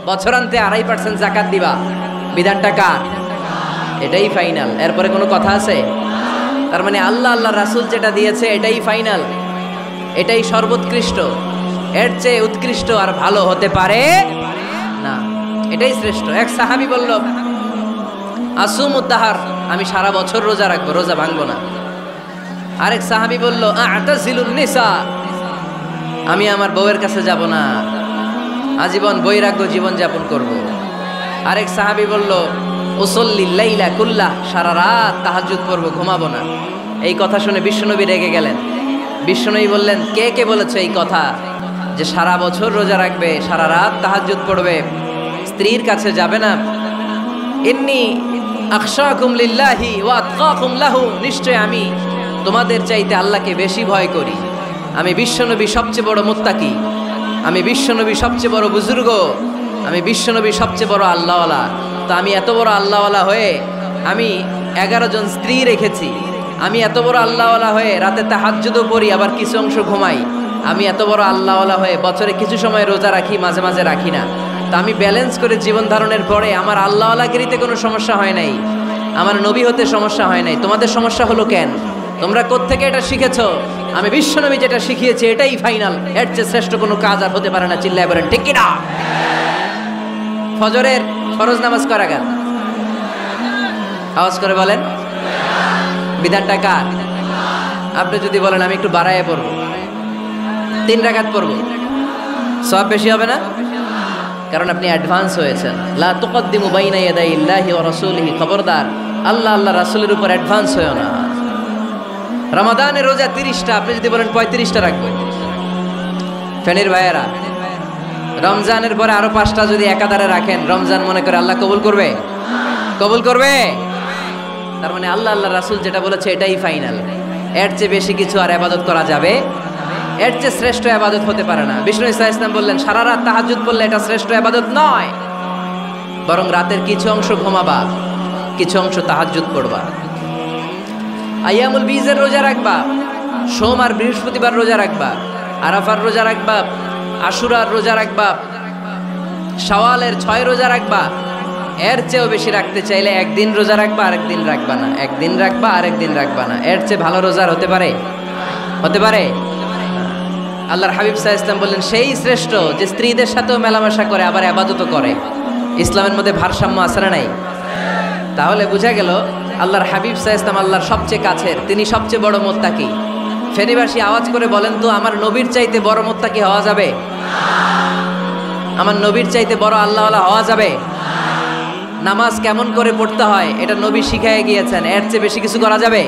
বছরান্তে 2.5% যাকাত দিবা, বিধানটা কার? এটাই ফাইনাল, এরপরে কোনো কথা আছে? তার মানে আল্লাহ আল্লাহ রাসূল যেটা দিয়েছে এটাই ফাইনাল, এটাই সর্বোৎকৃষ্ট, এর চেয়ে উৎকৃষ্ট আর ভালো হতে পারে না, এটাই শ্রেষ্ঠ। এক সাহাবী বলল, আসুমুদ দাহার, আমি সারা বছর রোজা রাখবো, রোজা ভাঙবো না। আরেক সাহাবী বলল, আ'তাজিলুন নিসা, আমি আমার বউয়ের কাছে যাব না, আজীবন বৈরাগ্য জীবন যাপন করব। আরেক সাহাবী বলল, উসল্লিল লাইলা কুল্লাহ, সারা রাত তাহাজ্জুদ পড়ব, ঘুমাবো না। এই কথা শুনে বিশ্বনবী রেগে গেলেন। বিশ্বনবী বললেন, কে কে বলেছে এই কথা যে সারা বছর রোজা রাখবে, সারা রাত তাহাজ্জুদ পড়বে, স্ত্রীর কাছে যাবে না? ইন্নী আখশাকুম লিল্লাহি ওয়া আতকাকুম লাহু, নিশ্চয় আমি তোমাদের চাইতে আল্লাহকে বেশি ভয় করি। আমি বিশ্বনবী সবচেয়ে বড় মুত্তাকি, আমি বিশ্বনবী সবচেয়ে বড় বুজুর্গ, আমি বিশ্বনবী সবচেয়ে বড় আল্লাহওয়ালা। তো আমি এত বড় আল্লাহওয়ালা হয়ে আমি 11 জন স্ত্রী রেখেছি, আমি এত বড় আল্লাহওয়ালা হয়ে রাতে তাহাজ্জুদও পড়ি, আবার কিছু অংশ ঘুমাই। আমি এত বড় আল্লাহওয়ালা হয়ে বছরে কিছু সময় রোজা রাখি, মাঝে মাঝে রাখি না। তা আমি ব্যালেন্স করে জীবন ধারণের পরে আমার আল্লাহওয়ালাগিরিতে কোনো সমস্যা হয় নাই, আমার নবী হতে সমস্যা হয় নাই। তোমাদের সমস্যা হলো কেন? তোমরা কোত্থেকে এটা শিখেছো? আমি বিশ্বনবী যেটা শিখিয়েছি এটাই ফাইনাল, এর চেয়ে শ্রেষ্ঠ কোনো কাজ আর হতে পারে না। চিল্লায় বলেন ঠিক কিনা? ফজরের ফরজ নামাজ কয় রাকাত? আওয়াজ করে বলেন। বিধানটা কার? আপনি যদি বলেন আমি একটু বাড়ায় পড়বো, 3 রাকাত পড়বো, সওয়াব বেশি হবে না? কারণ আপনি অ্যাডভান্স হয়েছেন। লা তুকদ্দিমু বাইনা ইয়াদাইল্লাহি ওয়া রাসূলিহি, খবরদার আল্লাহ আল্লাহ রাসূলের উপর অ্যাডভান্স হয়ো না। রমাদানের রোজা 30টা, আপনি যদি বলেন 35টা রাখবো। ফেনীর ভাইয়েরা, রমজানের পরে আরো 5টা যদি একাধারে রাখেন, রমজান মনে করে আল্লাহ কবুল করবে? কবুল করবে। তার মানে আল্লাহ আল্লাহ রাসূল যেটা বলেছে এটাই ফাইনাল, এর চেয়ে বেশি কিছু আর ইবাদত করা যাবে, এর চেয়ে শ্রেষ্ঠ ইবাদত হতে পারে না। বিষ্ণু ইসা ইসলাম বললেন, সারা রাত তাহাজ্জুদ পড়লে এটা শ্রেষ্ঠ ইবাদত নয়, বরং রাতের কিছু অংশ ঘুমাবা, কিছু অংশ তাহাজ্জুদ পড়বা। আইয়ামুল বীজের রোজা রাখবা, সোম আর বৃহস্পতিবার রোজা রাখবা, আরাফার রোজা রাখবা, আশুরার রোজা রাখবা, শাওয়ালের 6 রোজা রাখবা। এর চেয়েও বেশি রাখতে চাইলে একদিন রোজা রাখবা, আরেকদিন রাখবা না, একদিন রাখবা, আরেকদিন রাখবা না। এর চেয়ে ভালো রোজার হতে পারে? হতে পারে? আল্লাহর হাবিব সাল্লাল্লাহু আলাইহি ওয়াসাল্লাম বললেন, সেই শ্রেষ্ঠ যে স্ত্রীদের সাথেও মেলামেশা করে আবার ইবাদতও করে। ইসলামের মধ্যে ভারসাম্য আছে না নাই? তাহলে বোঝা গেল আল্লাহর হাবিব সাল্লাল্লাহু আলাইহি ওয়াসাল্লাম আল্লাহর সবচেয়ে কাছের, তিনি সবচেয়ে বড় মুত্তাকি। ফেনীবাসী আওয়াজ করে বলেন তো, আমার নবীর চাইতে বড় মুত্তাকি হওয়া যাবে? আমার নবীর চাইতে বড় আল্লাহওয়ালা হওয়া যাবে? নামাজ কেমন করে পড়তে হয় এটা নবী শিখাইয়ে গিয়েছেন, এর চেয়ে বেশি কিছু করা যাবে?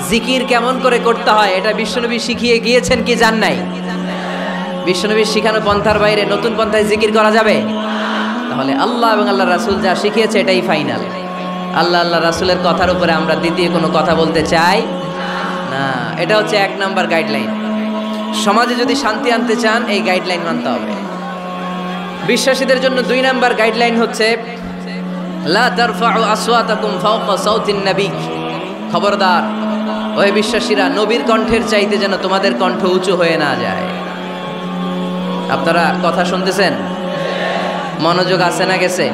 জিকির কেমন করে করতে হয় এটা বিশ্বনবী শিখিয়ে গিয়েছেন কি জান নাই? বিশ্বনবীর শিখানো পন্থার বাইরে নতুন পন্থায় জিকির করা যাবে? তাহলে আল্লাহ এবং আল্লাহ রাসূল যা শিখিয়েছে এটাই ফাইনাল। আল্লাহ আল্লাহ রাসূলের কথার উপরে আমরা দ্বিতীয় কোনো কথা বলতে চাই না। এটা হচ্ছে 1 নাম্বার গাইডলাইন। সমাজে যদি শান্তি আনতে চান এই গাইডলাইন মানতে হবে। বিশ্বাসীদের জন্য 2 নাম্বার গাইডলাইন হচ্ছে, লা তারফাউ আসওয়াতাকুম ফাওকা সাউতিন নবী, খবরদার ওই বিশ্বাসীরা, নবীর কণ্ঠের চাইতে যেন তোমাদের কণ্ঠ উঁচু হয়ে না যায়। আপনারা কথা শুনতেছেন? মনোযোগ আছে না গেছে?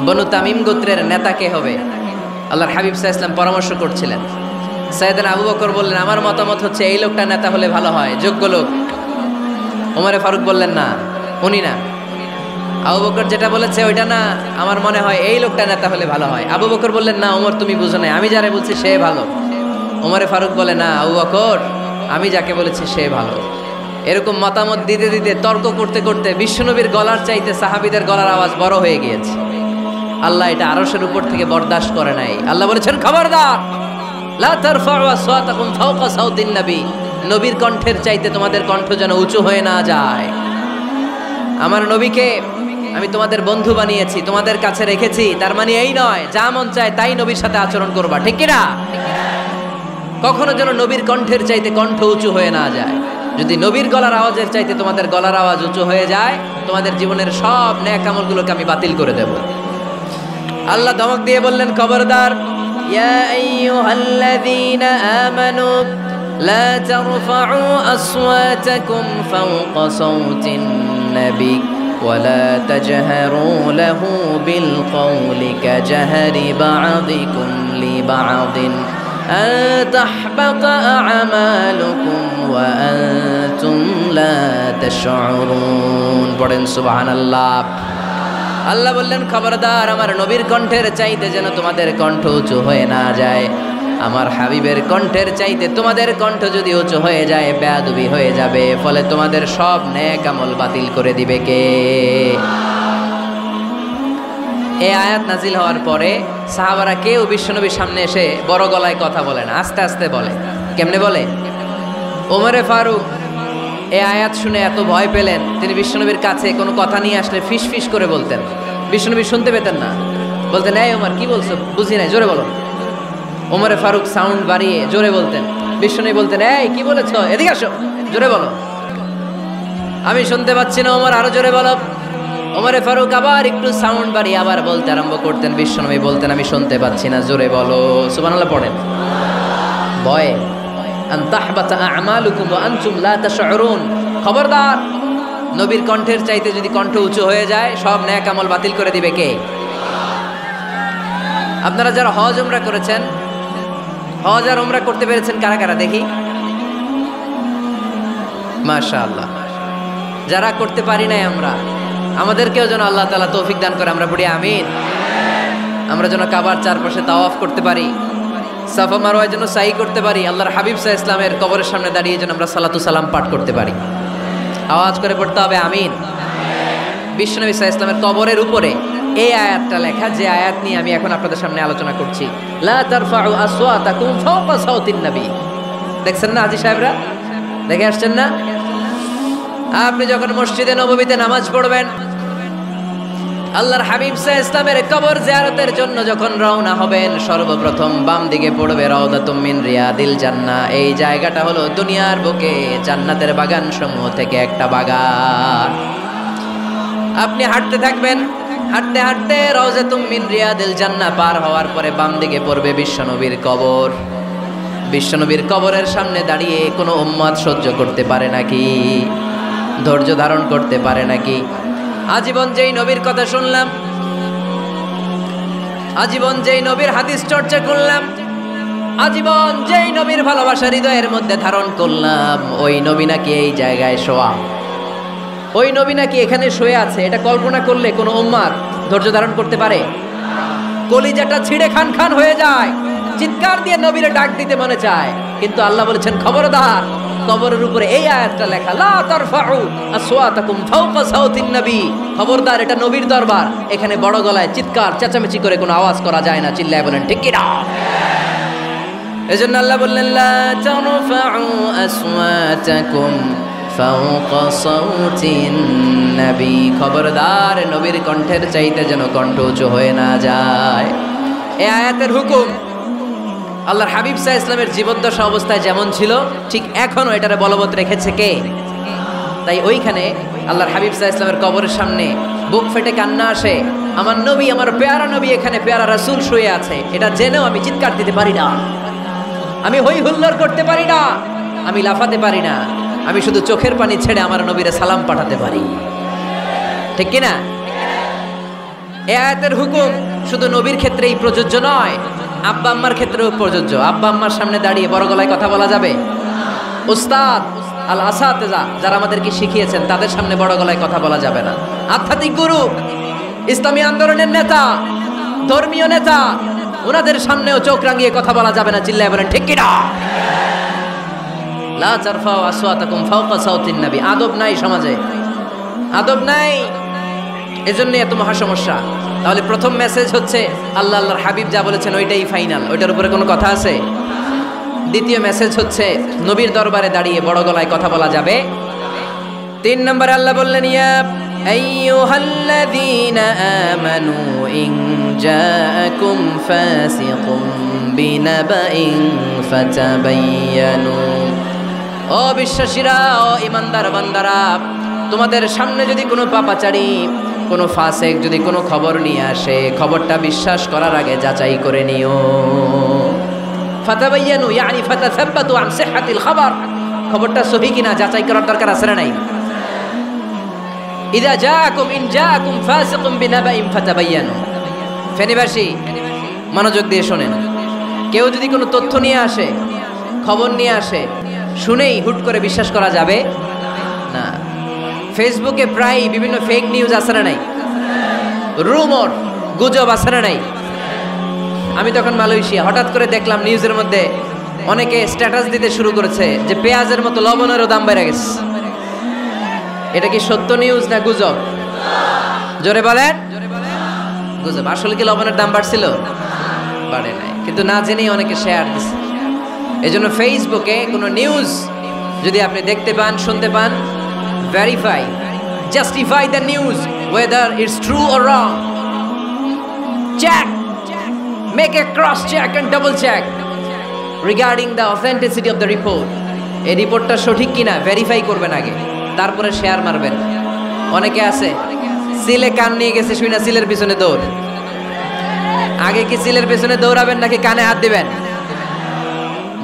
বনু তামিম গোত্রের নেতা কে হবে? আল্লাহর হাবিব সাল্লাল্লাহু আলাইহি ওয়াসাল্লাম পরামর্শ করছিলেন। সাইয়েদনা আবু বকর বললেন, আমার মতামত হচ্ছে এই লোকটা নেতা হলে ভালো হয়, যোগ্য লোক। ওমরে ফারুক বললেন, না উনি না। আবু বকর যেটা বলেছে ওইটা না, আমার মনে হয় এই লোকটা নেতা হলে ভালো হয়। আবু বকর বললেন, না ওমর তুমি বুঝো না, আমি যারে বলছি সে ভালো। ওমরে ফারুক বলে, না আবু বকর, আমি যাকে বলেছি সে ভালো। এরকম মতামত দিতে দিতে, তর্ক করতে করতে বিশ্বনবীর গলার চাইতে সাহাবীদের গলার আওয়াজ বড় হয়ে গিয়েছে। আল্লাহ এটা আরশের উপর থেকে বরদাস্ত করে নাই। আল্লাহ বলেছেন, খবরদার, লা তারফাউ আসওয়াতাকুম ফাওকা সাউতিন নবী, নবীর কণ্ঠের চাইতে তোমাদের কণ্ঠ যেন উঁচু হয়ে না যায়। আমার নবীকে আমি তোমাদের বন্ধু বানিয়েছি, তোমাদের কাছে রেখেছি, তার মানে এই নয় যা মন চায় তাই নবীর সাথে আচরণ করবা, ঠিক কি না? কখনো যেন নবীর কণ্ঠের চাইতে কণ্ঠ উঁচু হয়ে না যায়। যদি নবীর গলার আওয়াজের চাইতে তোমাদের গলার আওয়াজ উঁচু হয়ে যায়, তোমাদের জীবনের সব নেক আমলগুলোকে আমি বাতিল করে দেব। আল্লাহ ধমক দিয়ে বললেন, খবরদার, ইয়া আইয়ুহাল্লাযীনা আমানু লা তারফাউ আসওয়াতাকুম ফাওকা সাউতিন নবী ولا تجهروا له بالقول كجهر بعضكم لبعض أن تحبط أعمالكم وأنتم لا تشعرون পড়েন সুবহানাল্লাহ। আল্লাহ বললেন, খবরদার, আমার নবীর কণ্ঠের চাইতে যেন তোমাদের কণ্ঠ উঁচু হয়ে না যায়। আমার হাবিবের কণ্ঠের চাইতে তোমাদের কণ্ঠ যদি উঁচু হয়ে যায় বেয়াদবি হয়ে যাবে, ফলে তোমাদের সব নেক আমল বাতিল করে দিবে কে? এই আয়াত নাজিল হওয়ার পরে সাহাবারা কেউ বিশ্বনবীর সামনে এসে বড় গলায় কথা বলে না, আস্তে আস্তে বলে। কেমনে বলে? ওমরে ফারুক এই আয়াত শুনে এত ভয় পেলেন, তিনি বিশ্বনবীর কাছে কোনো কথা নিয়ে আসলে ফিস ফিস করে বলতেন। বিশ্বনবী শুনতে পেতেন না, বলতেন এই ওমর কি বলছো, বুঝি নাই, জোরে বলো। ওমরে ফারুক সাউন্ড বাড়িয়ে জোরে বলতেন, বিশ্বনবী বলতেন এই কি বলেছো, এদিকে আসো, জোরে বলো। আমি শুনতে পাচ্ছি না ওমর, আরো জোরে বলো। ওমরে ফারুক আবার একটু সাউন্ড বাড়িয়ে আবার বলতে আরম্ভ করতেন, বিশ্বনবী বলতেন আমি শুনতে পাচ্ছি না, জোরে বলো। সুবহানাল্লাহ পড়েন। ভয়ে আন তাহবাতা আমালুকুম ওয়া আনতুম লা তাশউরুন, খবরদার, নবীর কণ্ঠের চাইতে যদি কণ্ঠ উঁচু হয়ে যায় সব নেক আমল বাতিল করে দিবে কে? আপনারা যারা হজ উমরা করেছেন, হজ আর উমরা করতে পেরেছেন কারা কারা দেখি? মাশাআল্লাহ। যারা করতে পারি নাই আমরা, আমাদেরকেও যেন আল্লাহ তাআলা তৌফিক দান করে, আমরা পড়ি আমিন। আমরা যেন কাবার চারপাশে তাওয়াফ করতে পারি, সাফা মারওয়ায় যেন সাই করতে পারি, আল্লাহর হাবিব সাল্লাল্লাহু আলাইহি ওয়াসাল্লামের কবরের সামনে দাঁড়িয়ে যেন আমরা সালাতু সালাম পাঠ করতে পারি। আওয়াজ করে পড়তে হবে আমিন। বিশ্বনবী সাল্লাল্লাহু আলাইহি ওয়াসাল্লামের কবরের উপরে এই আয়াতটা লেখা, যে আয়াত নিয়ে আমি এখন আপনাদের সামনে আলোচনা করছি, লা তারফাউ আসওয়াতাকুম ফাওকা সাওতিন নবী। দেখছেন না হাজী সাহেবরা, দেখে আসছেন না? আপনি যখন মসজিদে নববীতে নামাজ পড়বেন, আল্লাহর হাবিব সাল্লাল্লাহু আলাইহি ওয়াসাল্লামের কবর জিয়ারতের জন্য যখন রওনা হবেন, সর্বপ্রথম বাম দিকে পড়বে রাউদাতুম মিন রিয়াদিল জান্নাহ। এই জায়গাটা হলো দুনিয়ার বুকে জান্নাতের বাগান সমূহ থেকে একটা বাগান। আপনি হাঁটতে থাকবেন, হাঁটতে হাঁটতে রাউজাতুম মিন রিয়াদিল জান্নাহ পার হওয়ার পরে বাম দিকে পড়বে বিশ্বনবীর কবর। বিশ্বনবীর কবরের সামনে দাঁড়িয়ে কোনো উম্মত সহ্য করতে পারে নাকি? ধৈর্য ধারণ করতে পারে নাকি? আজীবন যেই নবীর কথা শুনলাম, আজীবন যেই নবীর হাদিস চর্চা করলাম, আজীবন যেই নবীর ভালোবাসা হৃদয়ের মধ্যে ধারণ করলাম, ওই নবী নাকি এই জায়গায় শোয়া, ওই নবী নাকি এখানে শুয়ে আছে, এটা কল্পনা করলে কোনো উম্মত ধৈর্য ধারণ করতে পারে? কলিজাটা ছিঁড়ে খান খান হয়ে যায়, চিৎকার দিয়ে নবীরে ডাক দিতে মনে চায়, কিন্তু আল্লাহ বলেছেন খবরদার, কবরের উপরে এই আয়াতটা লেখা, লা তারফাউ আসওয়াতাকুম ফাওকা সাওতিন নবী, খবরদার, এটা নবীর দরবার, এখানে বড় গলায় চিৎকার চেঁচামেচি করে কোনো আওয়াজ করা যায় না। চিল্লায় বলেন ঠিক কি না? এজন্য আল্লাহ বললেন লা তারফাউ আসওয়াতাকুম ফাওকা সাওতিন নবী, খবরদার, নবীর কণ্ঠের চাইতে যেন কণ্ঠ উঁচু হয়ে না যায়। এই আয়াতের হুকুম আল্লাহর হাবিব সাল্লাল্লাহু আলাইহি ওয়াসাল্লামের জীবদ্দশা অবস্থায় যেমন ছিল, ঠিক এখনো এটারে বলবৎ রেখেছে কে? তাই ওইখানে আল্লাহর হাবিব সাল্লাল্লাহু আলাইহি ওয়াসাল্লামের কবরের সামনে বুক ফেটে কান্না আসে, আমার নবী, আমার পেয়ারা নবী এখানে, পেয়ারা রাসূল শুয়ে আছে, এটা জেনেও আমি চিৎকার দিতে পারি না, আমি হই হুল্লোড় করতে পারি না, আমি লাফাতে পারি না, আমি শুধু চোখের পানি ছেড়ে আমার নবীরে সালাম পাঠাতে পারি। ঠিক কি না? এই আয়াতের হুকুম শুধু নবীর ক্ষেত্রেই প্রযোজ্য নয়, আব্বা আম্মার ক্ষেত্রেও প্রযোজ্য। আব্বা আম্মার সামনে দাঁড়িয়ে বড় গলায় কথা বলা যাবে? উস্তাদ আল আসাতেজা যারা আমাদেরকে শিখিয়েছেন, তাদের সামনে বড় গলায় কথা বলা যাবে না। আধ্যাত্মিক গুরু, ইসলামী আন্দোলনের নেতা, ধর্মীয় নেতা, ওনাদের সামনেও চোখ রাঙিয়ে কথা বলা যাবে না। চিল্লায় বলেন ঠিক কি না? লা তারফাউ আসওয়াতাকুম ফাওকা সাওতিন নবী। আদব নাই সমাজে, আদব নাই, এজন্য এত মহা সমস্যা। তাহলে প্রথম মেসেজ হচ্ছে আল্লাহ আল্লাহর হাবিব যা বলেছেন ওইটাই ফাইনাল, ওইটার উপরে কোনো কথা আছে? দ্বিতীয় মেসেজ হচ্ছে নবীর দরবারে দাঁড়িয়ে বড় গলায় কথা বলা যাবে। 3 নম্বরে আল্লাহ বললেন ইয়া আইয়ুহাল্লাযীনা আমানু ইন জাআকুম ফাসিকুম বিনাবাইন ফাতাবায়ানু, ও বিশ্বাসীরা, ও ইমানদার বান্দারা, তোমাদের সামনে যদি কোনো পাপাচারী, কোনো ফাসেক যদি কোনো খবর নিয়ে আসে, খবরটা বিশ্বাস করার আগে যাচাই করে নিও। ফাতাবায়ানু ইয়ানি ফাতাসাব্বাতু আন সিহহাতিল খবর, খবরটা সহি কিনা যাচাই করার দরকার আছে না নাই? ইযা জাআকুম ইন জাআকুম ফাসিকুম বিনাবাইন ফাতাবায়ানু। ফেনীবাসী মনোযোগ দিয়ে শোনেন, কেউ যদি কোনো তথ্য নিয়ে আসে, খবর নিয়ে আসে, শুনেই হুট করে বিশ্বাস করা যাবে না। ফেসবুকে প্রায় বিভিন্ন ফেক নিউজ আছে না নাই? রুমর, গুজব আছে না নাই? আমি তখন মালয়েশিয়া, হঠাৎ করে দেখলাম নিউজের মধ্যে অনেকে স্ট্যাটাস দিতে শুরু করেছে যে পেঁয়াজের মতো লবণেরও দাম বেড়ে গেছে। এটা কি সত্য নিউজ না গুজব? জোরে বলেন। গুজব। আসলে কি লবণের দাম বাড়ছিল? বাড়ে নাই, কিন্তু না জেনেই অনেকে শেয়ার দিচ্ছে। এই জন্য ফেসবুকে কোনো নিউজ যদি আপনি দেখতে পান, শুনতে পান, verify, justify the news whether it's true or wrong. Check, make a cross check and double check regarding the authenticity of the report. এই রিপোর্টটা সঠিক কিনা ভেরিফাই করবেন আগে, তারপরে শেয়ার মারবেন। অনেকে আছে সিলে কান নিয়ে গেছে, শুই না সিলের পিছনে দৌড়। আগে কি সিলের পিছনে দৌড়াবেন নাকি কানে হাত দিবেন?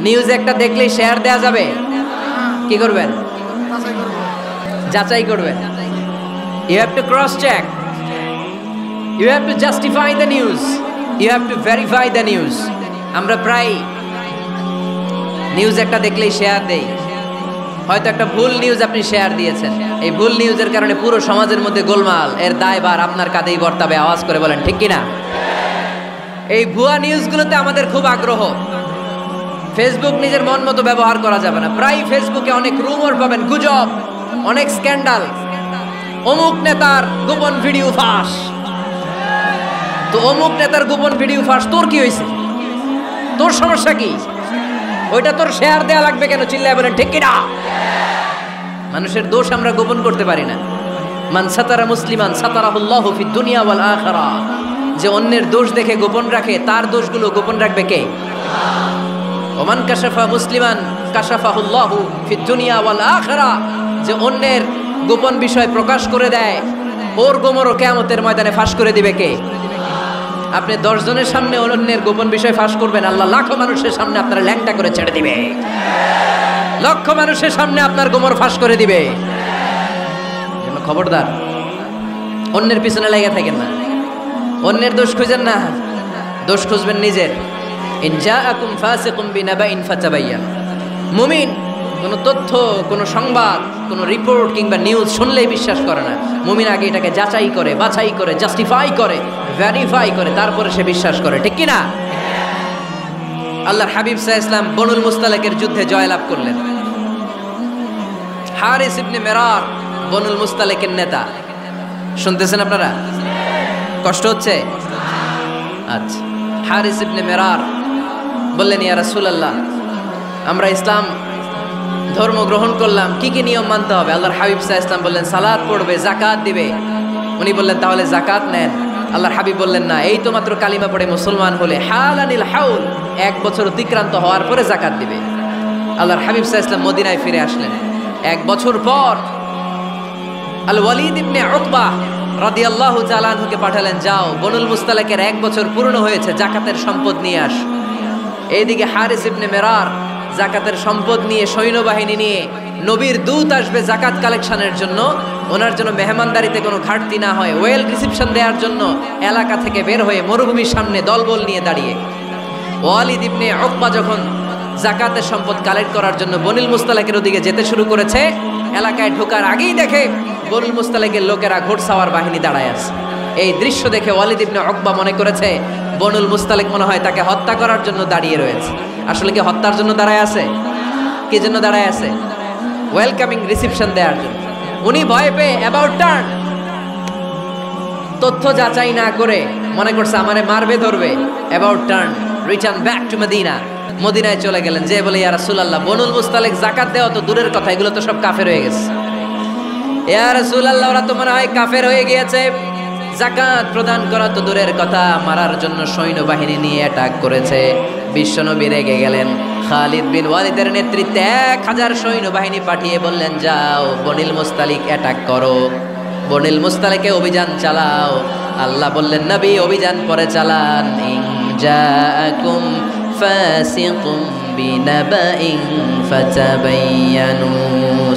নিউজ একটা দেখলেই শেয়ার দেয়া যাবে? কি করবেন? যাচাই করবেন। You have to cross check. You have to justify the news. You have to verify the news. আমরা প্রায় নিউজ একটা দেখলেই শেয়ার দেই। হয়তো একটা ভুল নিউজ আপনি শেয়ার দিয়েছেন, এই ভুল নিউজের কারণে পুরো সমাজের মধ্যে গোলমাল, এর দায়ভার আপনার কাঁধেই বর্তাবে। আওয়াজ করে বলেন ঠিক কিনা? এই ভুয়া নিউজগুলোতে আমাদের খুব আগ্রহ। ফেসবুক নিজের মন মতো ব্যবহার করা যাবে না। প্রায় ফেসবুকে অনেক রুমর পাবেন, গুজব, অনেক স্ক্যান্ডাল। অমুক নেতার গোপন ভিডিও ফাঁস। তো অমুক নেতার গোপন ভিডিও ফাঁস, তোর কি হয়েছে? তোর সমস্যা কি? ওইটা তোর শেয়ার দেয়া লাগবে কেন? চিল্লায় বলেন ঠিক কিনা? মানুষের দোষ আমরা গোপন করতে পারি না। মান সাতারা মুসলিমান সাতারাহুল্লাহু ফিদ দুনিয়া ওয়াল আখিরা। যে অন্যের দোষ দেখে গোপন রাখে, তার দোষগুলো গোপন রাখবে কে? ওমান কাশাফা মুসলিমান কাশাফাহুল্লাহু ফিদ দুনিয়া ওয়াল আখিরা। যে অন্যের গোপন বিষয় প্রকাশ করে দেয়, ওর গোমরও কিয়ামতের ময়দানে ফাঁস করে দিবে কে? আপনি 10 জনের সামনে অন্যের গোপন বিষয় ফাঁস করবেন, আল্লাহ লাখো মানুষের সামনে আপনার ল্যাংটা করে ছেড়ে দিবে। লক্ষ মানুষের সামনে আপনার গোমর ফাঁস করে দিবে। খবরদার, অন্যের পিছনে লেগে থাকেন না, অন্যের দোষ খুঁজেন না, দোষ খুঁজবেন নিজের। ইন জাআকুম ফাসিকুম বিনাবাইন ফাতাবায়ান। মুমিন কোনো তথ্য, কোনো সংবাদ, কোনো রিপোর্ট কিংবা নিউজ শুনলেই বিশ্বাস করে না। মুমিন আগে এটাকে যাচাই করে, বাছাই করে, জাস্টিফাই করে, ভেরিফাই করে, তারপরে সে বিশ্বাস করে। ঠিক কিনা? আল্লাহর হাবিব সাল্লাল্লাহু আলাইহি ওয়াসাল্লাম বনুল মুস্তালিকের যুদ্ধে জয়লাভ করলেন। হারিস ইবনে মিরার বনুল মুস্তালিকের নেতা। শুনতেছেন আপনারা? কষ্ট হচ্ছে? আচ্ছা। হারিস ইবনে মিরার বললেন, ইয়া রাসূলুল্লাহ, আমরা ইসলাম ধর্ম গ্রহণ করলাম, কি কি নিয়ম মানতে হবে? আল্লাহর হাবিব সাল্লাল্লাহু আলাইহি ওয়াসাল্লাম বললেন, সালাত পড়বে, যাকাত দিবে। উনি বললেন, তাহলে যাকাত নেন। আল্লাহর হাবিব বললেন, না, এই তো মাত্র কালিমা পড়ে মুসলমান হলে হালানিল হাউল, 1 বছর অতিক্রান্ত হওয়ার পরে যাকাত দিবে। আল্লাহর হাবিব সাল্লাল্লাহু আলাইহি ওয়াসাল্লাম মদিনায় ফিরে আসলেন। 1 বছর পর আল ওয়ালিদ ইবনে উতবা রাদিয়াল্লাহু তাআলা আনহুকে পাঠালেন, যাও বনুল মুস্তালিকের 1 বছর পূর্ণ হয়েছে, যাকাতের সম্পদ নিয়ে আস। এইদিকে হারিস ইবনে মিরার যাকাতের সম্পদ নিয়ে, সৈন্যবাহিনী নিয়ে, নবীর দূত আসবে যাকাত কালেকশনের জন্য, ওনার জন্য মেহমানদারিতে কোনো ঘাটতি না হয়, ওয়েল রিসিপশন দেওয়ার জন্য এলাকা থেকে বের হয়ে মরুভূমির সামনে দলবল নিয়ে দাঁড়িয়ে। ওয়ালিদ ইবনে উকবা যখন যাকাতের সম্পদ কালেক্ট করার জন্য বনুল মুস্তালিকের ওদিকে যেতে শুরু করেছে, এলাকায় ঢোকার আগেই দেখে বনুল মুস্তালিকের লোকেরা ঘোড়সাওয়ার বাহিনী দাঁড়ায় আছে। এই দৃশ্য দেখে ওয়ালিদ ইবনে উকবা মনে করেছে বনুল মুস্তালিক মনে হয় তাকে হত্যা করার জন্য দাঁড়িয়ে রয়েছে। আসলে কি হত্যার জন্য দাঁড়ায় আছে? কি জন্য দাঁড়ায় আছে? ওয়েলকামিং রিসিপশন দেওয়ার জন্য। উনি ভয় পেয়ে অ্যাবাউট টার্ন, তথ্য যাচাই না করে মনে করছে আমারে মারবে, ধরবে, about turn, return back to Medina. মদিনায় চলে গেলেন, যে বলে, ইয়া রাসূলুল্লাহ, বনুল মুস্তালিক যাকাত দেওয়া তো দূরের কথা, এগুলো তো সব কাফের হয়ে গেছে। ইয়া রাসূলুল্লাহ, ওরা তো মনে হয় কাফের হয়ে গিয়েছে, যাকাত প্রদান করা তো দূরের কথা, মারার জন্য সৈন্যবাহিনী নিয়ে অ্যাটাক করেছে। বিশ্বনবী রেগে গেলেন। খালিদ বিন ওয়ালিদের নেতৃত্বে 1000 সৈন্যবাহিনী পাঠিয়ে বললেন, যাও বনুল মুস্তালিক অ্যাটাক করো, বনুল মুস্তালিকে অভিযান চালাও। আল্লাহ বললেন, নবী অভিযান পরে চালান। ইন জাআকুম ফাসিকুম বিনাবাইন ফাতাবায়ানু।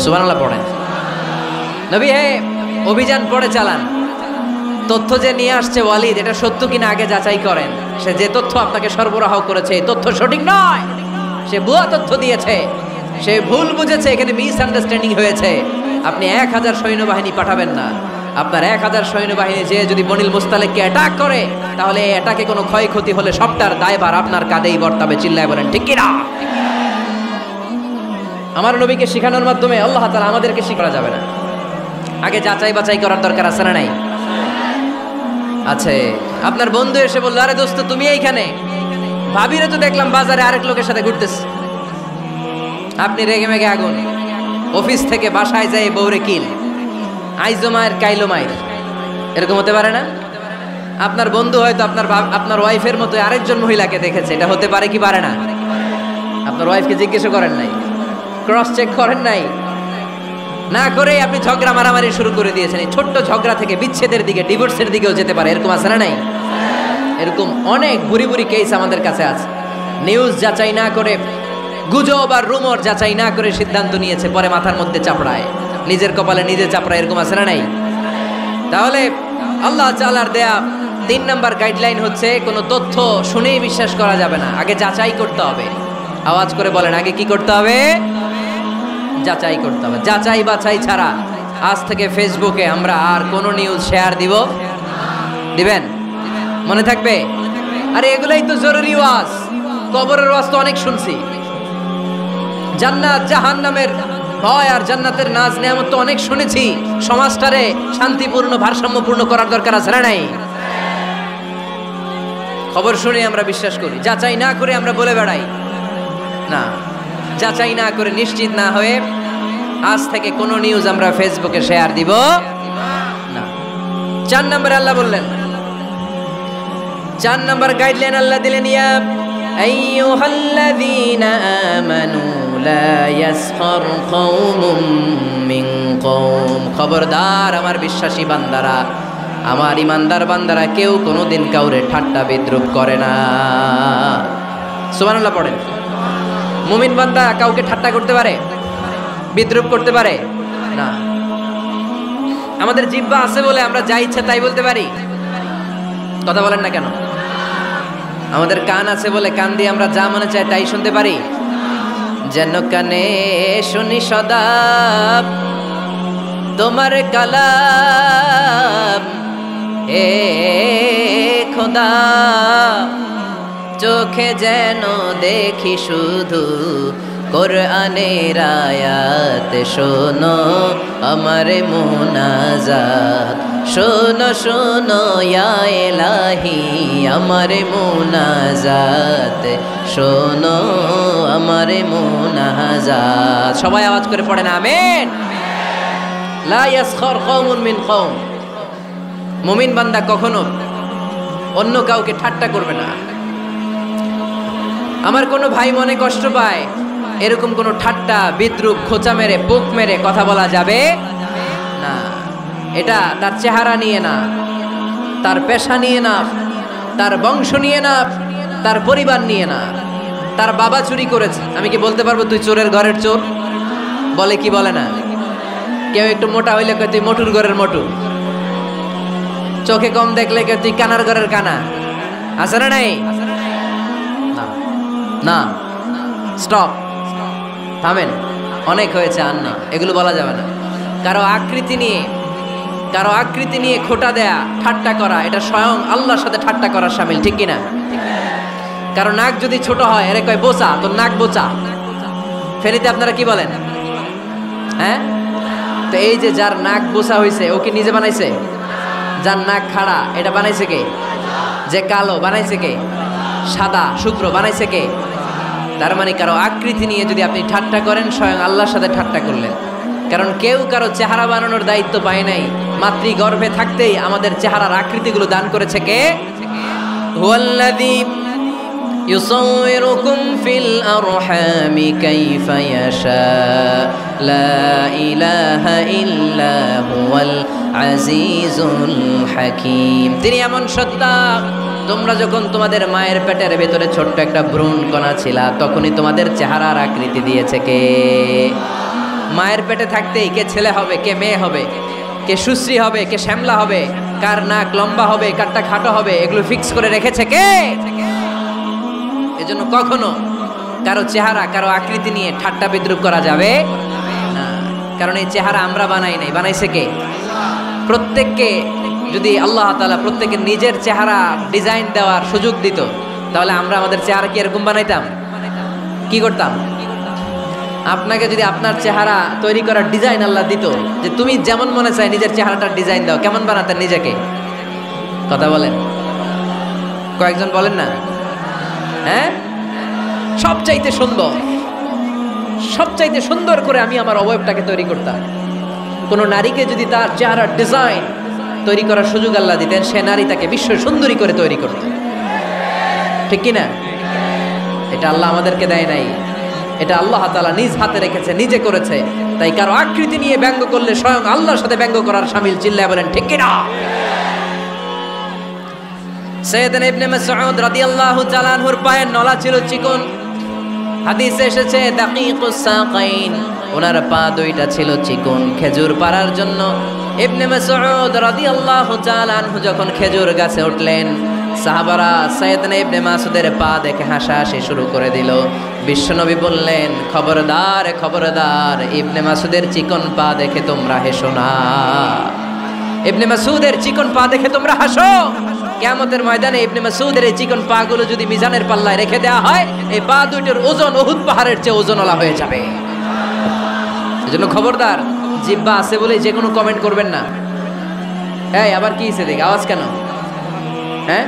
সুবহানাল্লাহ পড়েন। নবী হে, অভিযান পরে চালান। তথ্য যে নিয়ে আসছে ওয়ালিদ, এটা সত্য কিনা আগে যাচাই করেন। সে যে তথ্য আপনাকে সরবরাহ করেছে, এই তথ্য সঠিক নয়, সে ভুয়া তথ্য দিয়েছে, সে ভুল বুঝেছে, এখানে মিস আন্ডারস্ট্যান্ডিং হয়েছে। আপনি 1000 সৈন্যবাহিনী পাঠাবেন না। আপনার 1000 সৈন্যবাহিনী যে যদি বনিল মুস্তালিককে অ্যাটাক করে, তাহলে এই অ্যাটাকে কোনো ক্ষয়ক্ষতি হলে সবটার দায়ভার আপনার কাঁধেই বর্তাবে। চিল্লায় বলেন ঠিক কি না? আমার নবীকে শিখানোর মাধ্যমে আল্লাহ তাআলা আমাদেরকে শিখা যাবে না। আগে যাচাই বাছাই করার দরকার আছে না নাই? আছে। আপনার বন্ধু এসে বলল, আরে দোস্ত তুমি এইখানে, ভাবিরে তো দেখলাম বাজারে আরেক লোকের সাথে ঘুরতেছে। আপনি রেগে মেগে আগুন, অফিস থেকে বাসায় যায় বউরে কিল, আইজো মায়ের কাইলো মায়ের, এরকম হতে পারে না? আপনার বন্ধু হয়তো আপনার ওয়াইফের মতো আরেকজন মহিলাকে দেখেছে, এটা হতে পারে কি পারে না? আপনার ওয়াইফকে জিজ্ঞেস করেন নাই, ক্রস চেক করেন নাই, না করে আপনি ঝগড়া মারামারি শুরু করে দিয়েছেন। এই ছোট্ট ঝগড়া থেকে বিচ্ছেদের দিকে, ডিভোর্সের দিকেও যেতে পারে, এরকম আছে না নাই? এরকম অনেক বুড়ি বুড়ি কেস আমাদের কাছে আছে। নিউজ যাচাই না করে, গুজব আর রুমর যাচাই না করে সিদ্ধান্ত নিয়েছে, পরে মাথার মধ্যে চাপড়ায়, নিজের কপালে নিজে চাপড়ায়, এরকম আছে না নাই? তাহলে আল্লাহ তাআলার দেয়া 3 নাম্বার গাইডলাইন হচ্ছে, কোনো তথ্য শুনেই বিশ্বাস করা যাবে না, আগে যাচাই করতে হবে। আওয়াজ করে বলেন, আগে কি করতে হবে? যাচাই করতে হবে। যাচাই বাছাই ছাড়া আজ থেকে ফেসবুকে আমরা আর কোনো নিউজ শেয়ার দিবেন? মনে থাকবে? আরে এগুলাই তো জরুরি ওয়াজ। কবরের ওয়াজ তো অনেক শুনছি, জান্নাত জাহান্নামের ভয় আর জান্নাতের নাজ নেয়ামত তো অনেক শুনেছি। সমাজটারে শান্তিপূর্ণ ভারসাম্যপূর্ণ করার দরকার আছে না নাই? খবর শুনে আমরা বিশ্বাস করি, যাচাই না করে আমরা বলে বেড়াই না। যাচাই না করে, নিশ্চিত না হয়ে আজ থেকে কোনো নিউজ আমরা ফেসবুকে শেয়ার দিব না। 4 নম্বরে আল্লাহ বললেন, 4 নম্বর গাইডলাইন আল্লাহ দিলেন, ইয়া আইয়ুহাল্লাযীনা আমানু লা ইয়াসখার কওমুম মিন কওম। খবরদার আমার বিশ্বাসী বান্দারা, আমার ইমানদার বান্দারা, কেউ কোনোদিন কাউরে ঠাট্টা বিদ্রূপ করে না। সুবহানাল্লাহ পড়েন। মুমিন বান্দা কাউকে ঠাট্টা করতে পারে, বিদ্রূপ করতে পারে না। আমাদের জিহ্বা আছে বলে আমরা যা ইচ্ছা তাই বলতে পারি, কথা বলেন না কেন? আমাদের কান আছে বলে কান দিয়ে আমরা যা মনে চাই তাই শুনতে পারি। যেন কানে শুনি সদা তোমার কালাম, হে খোদা চোখে যেন দেখি শুধু কোরআনের আয়াত। শোনো আমার মুনাজাত, শোনো শোনো ইয়া ইলাহি আমার মুনাজাত, শোনো আমার মুনাজাত। সবাই আওয়াজ করে পড়েন আমিন। লা ইয়াসখার কওমুন মিন কওম। মুমিন বান্দা কখনো অন্য কাউকে ঠাট্টা করবে না। আমার কোনো ভাই মনে কষ্ট পায়, এরকম কোনো ঠাট্টা বিদ্রূপ খোঁচা মেরে বুক মেরে কথা বলা যাবে না। এটা তার চেহারা নিয়ে না, তার পেশা নিয়ে না, তার বংশ নিয়ে না, তার পরিবার নিয়ে না। তার বাবা চুরি করেছে, আমি কি বলতে পারবো তুই চোরের ঘরের চোর? বলে কি বলে না? কেউ একটু মোটা হইলে কয় তুই মোটুর ঘরের মোটু, চোখে কম দেখলে কে তুই কানার ঘরের কানা। আছে না নাই? না, স্টপ, থামেন, অনেক হয়েছে, আর না, এগুলো বলা যাবে না। কারো আকৃতি নিয়ে খোটা দেয়া, ঠাট্টা করা, এটা স্বয়ং আল্লাহর সাথে ঠাট্টা করার শামিল, ঠিক কিনা? কারো নাক যদি ছোট হয়, এর কয় বোচা, তোর নাক বোচা। ফেনীতে আপনারা কি বলেন? হ্যাঁ, তো এই যে যার নাক বোচা হয়েছে, ও কি নিজে বানাইছে? যার নাক খাড়া, এটা বানাইছে কে? যে কালো, বানাইছে কে? সাদা শুক্র, বানাইছে কে? তার মানে কারো আকৃতি নিয়ে যদি আপনি ঠাট্টা করেন, স্বয়ং আল্লাহর সাথে ঠাট্টা করলেন। কারণ কেউ কারো চেহারা বানানোর দায়িত্ব পায় নাই। মাতৃগর্ভে থাকতেই আমাদের চেহারার আকৃতিগুলো দান করেছে কে? হুয়াল্লাযী ইউসাউইরুকুম ফিল আরহামি কাইফা ইয়াশা লা ইলাহা ইল্লা হুয়াল আজিজুল হাকীম। তিনি এমন সত্তা, তোমরা যখন তোমাদের মায়ের পেটের ভেতরে ছোট্ট একটা ভ্রূণ কণা ছিলা, তখনই তোমাদের চেহারার আকৃতি দিয়েছে কে? মায়ের পেটে থাকতেই কে ছেলে হবে, কে মেয়ে হবে, কে সুশ্রী হবে, কে শ্যামলা হবে, কার নাক লম্বা হবে, কারটা খাটো হবে, এগুলো ফিক্স করে রেখেছে কে? এজন্য কখনো কারো চেহারা, কারো আকৃতি নিয়ে ঠাট্টা বিদ্রূপ করা যাবে না। কারণ এই চেহারা আমরা বানাই নাই, বানাইছে কে? প্রত্যেককে যদি আল্লাহ তাআলা প্রত্যেকের নিজের চেহারা ডিজাইন দেওয়ার সুযোগ দিত, তাহলে আমরা আমাদের চেহারা কি এরকম বানাইতাম? কি করতাম? আপনাকে যদি আপনার চেহারা তৈরি করার ডিজাইন আল্লাহ দিত, যে তুমি যেমন মনে চাই নিজের চেহারাটার ডিজাইন দাও, কেমন বানাতেন নিজেকে? কথা বলেন, কয়েকজন বলেন না? হ্যাঁ, সবচাইতে সুন্দর, সবচাইতে সুন্দর করে আমি আমার অবয়বটাকে তৈরি করতাম। কোন নারীকে যদি তার চেহারার ডিজাইন তৈরি করার সুযোগ আল্লাহ দিতেন, সে নারী তাকে বিশ্ব সুন্দরী করে তৈরি করত, ঠিক কিনা? এটা আল্লাহ আমাদেরকে দেয় নাই, এটা আল্লাহ তাআলা নিজ হাতে রেখেছে, নিজে করেছে। তাই কারো আকৃতি নিয়ে ব্যঙ্গ করলে স্বয়ং আল্লাহর সাথে ব্যঙ্গ করার শামিল। চিল্লায় বলেন ঠিক কিনা? সাইয়েদনা ইবনে মাসউদ রাদিয়াল্লাহু তাআলা আনহুর পায়ের নলা ছিল চিকন। হাদিসে এসেছে দাকিকুস সাকাইন, ওনার পা দুইটা ছিল চিকন খেজুর পাড়ার জন্য। ইবনে মাসউদ রাদিয়াল্লাহু তাআলা আনহু যখন খেজুর গাছে উঠলেন, সাহাবারা সাইয়েদনা ইবনে মাসউদের পা দেখে হাসাহাসি শুরু করে দিল। বিশ্বনবী বললেন, খবরদার খবরদার, ইবনে মাসউদের চিকন পা দেখে তোমরা হেসো না, ইবনে মাসউদের চিকন পা দেখে তোমরা হাসো। কিয়ামতের ময়দানে ইবনে মাসউদের এই চিকন পা গুলো যদি মিজানের পাল্লায় রেখে দেওয়া হয়, এই পা দুইটার ওজন উহুদ পাহাড়ের চেয়ে ওজনওয়ালা হয়ে যাবে। এজন্য খবরদার, জিহ্বা আছে বলে যে কোনো কমেন্ট করবেন না। এই আবার কি হইছে দেখ, আওয়াজ কেন? হ্যাঁ,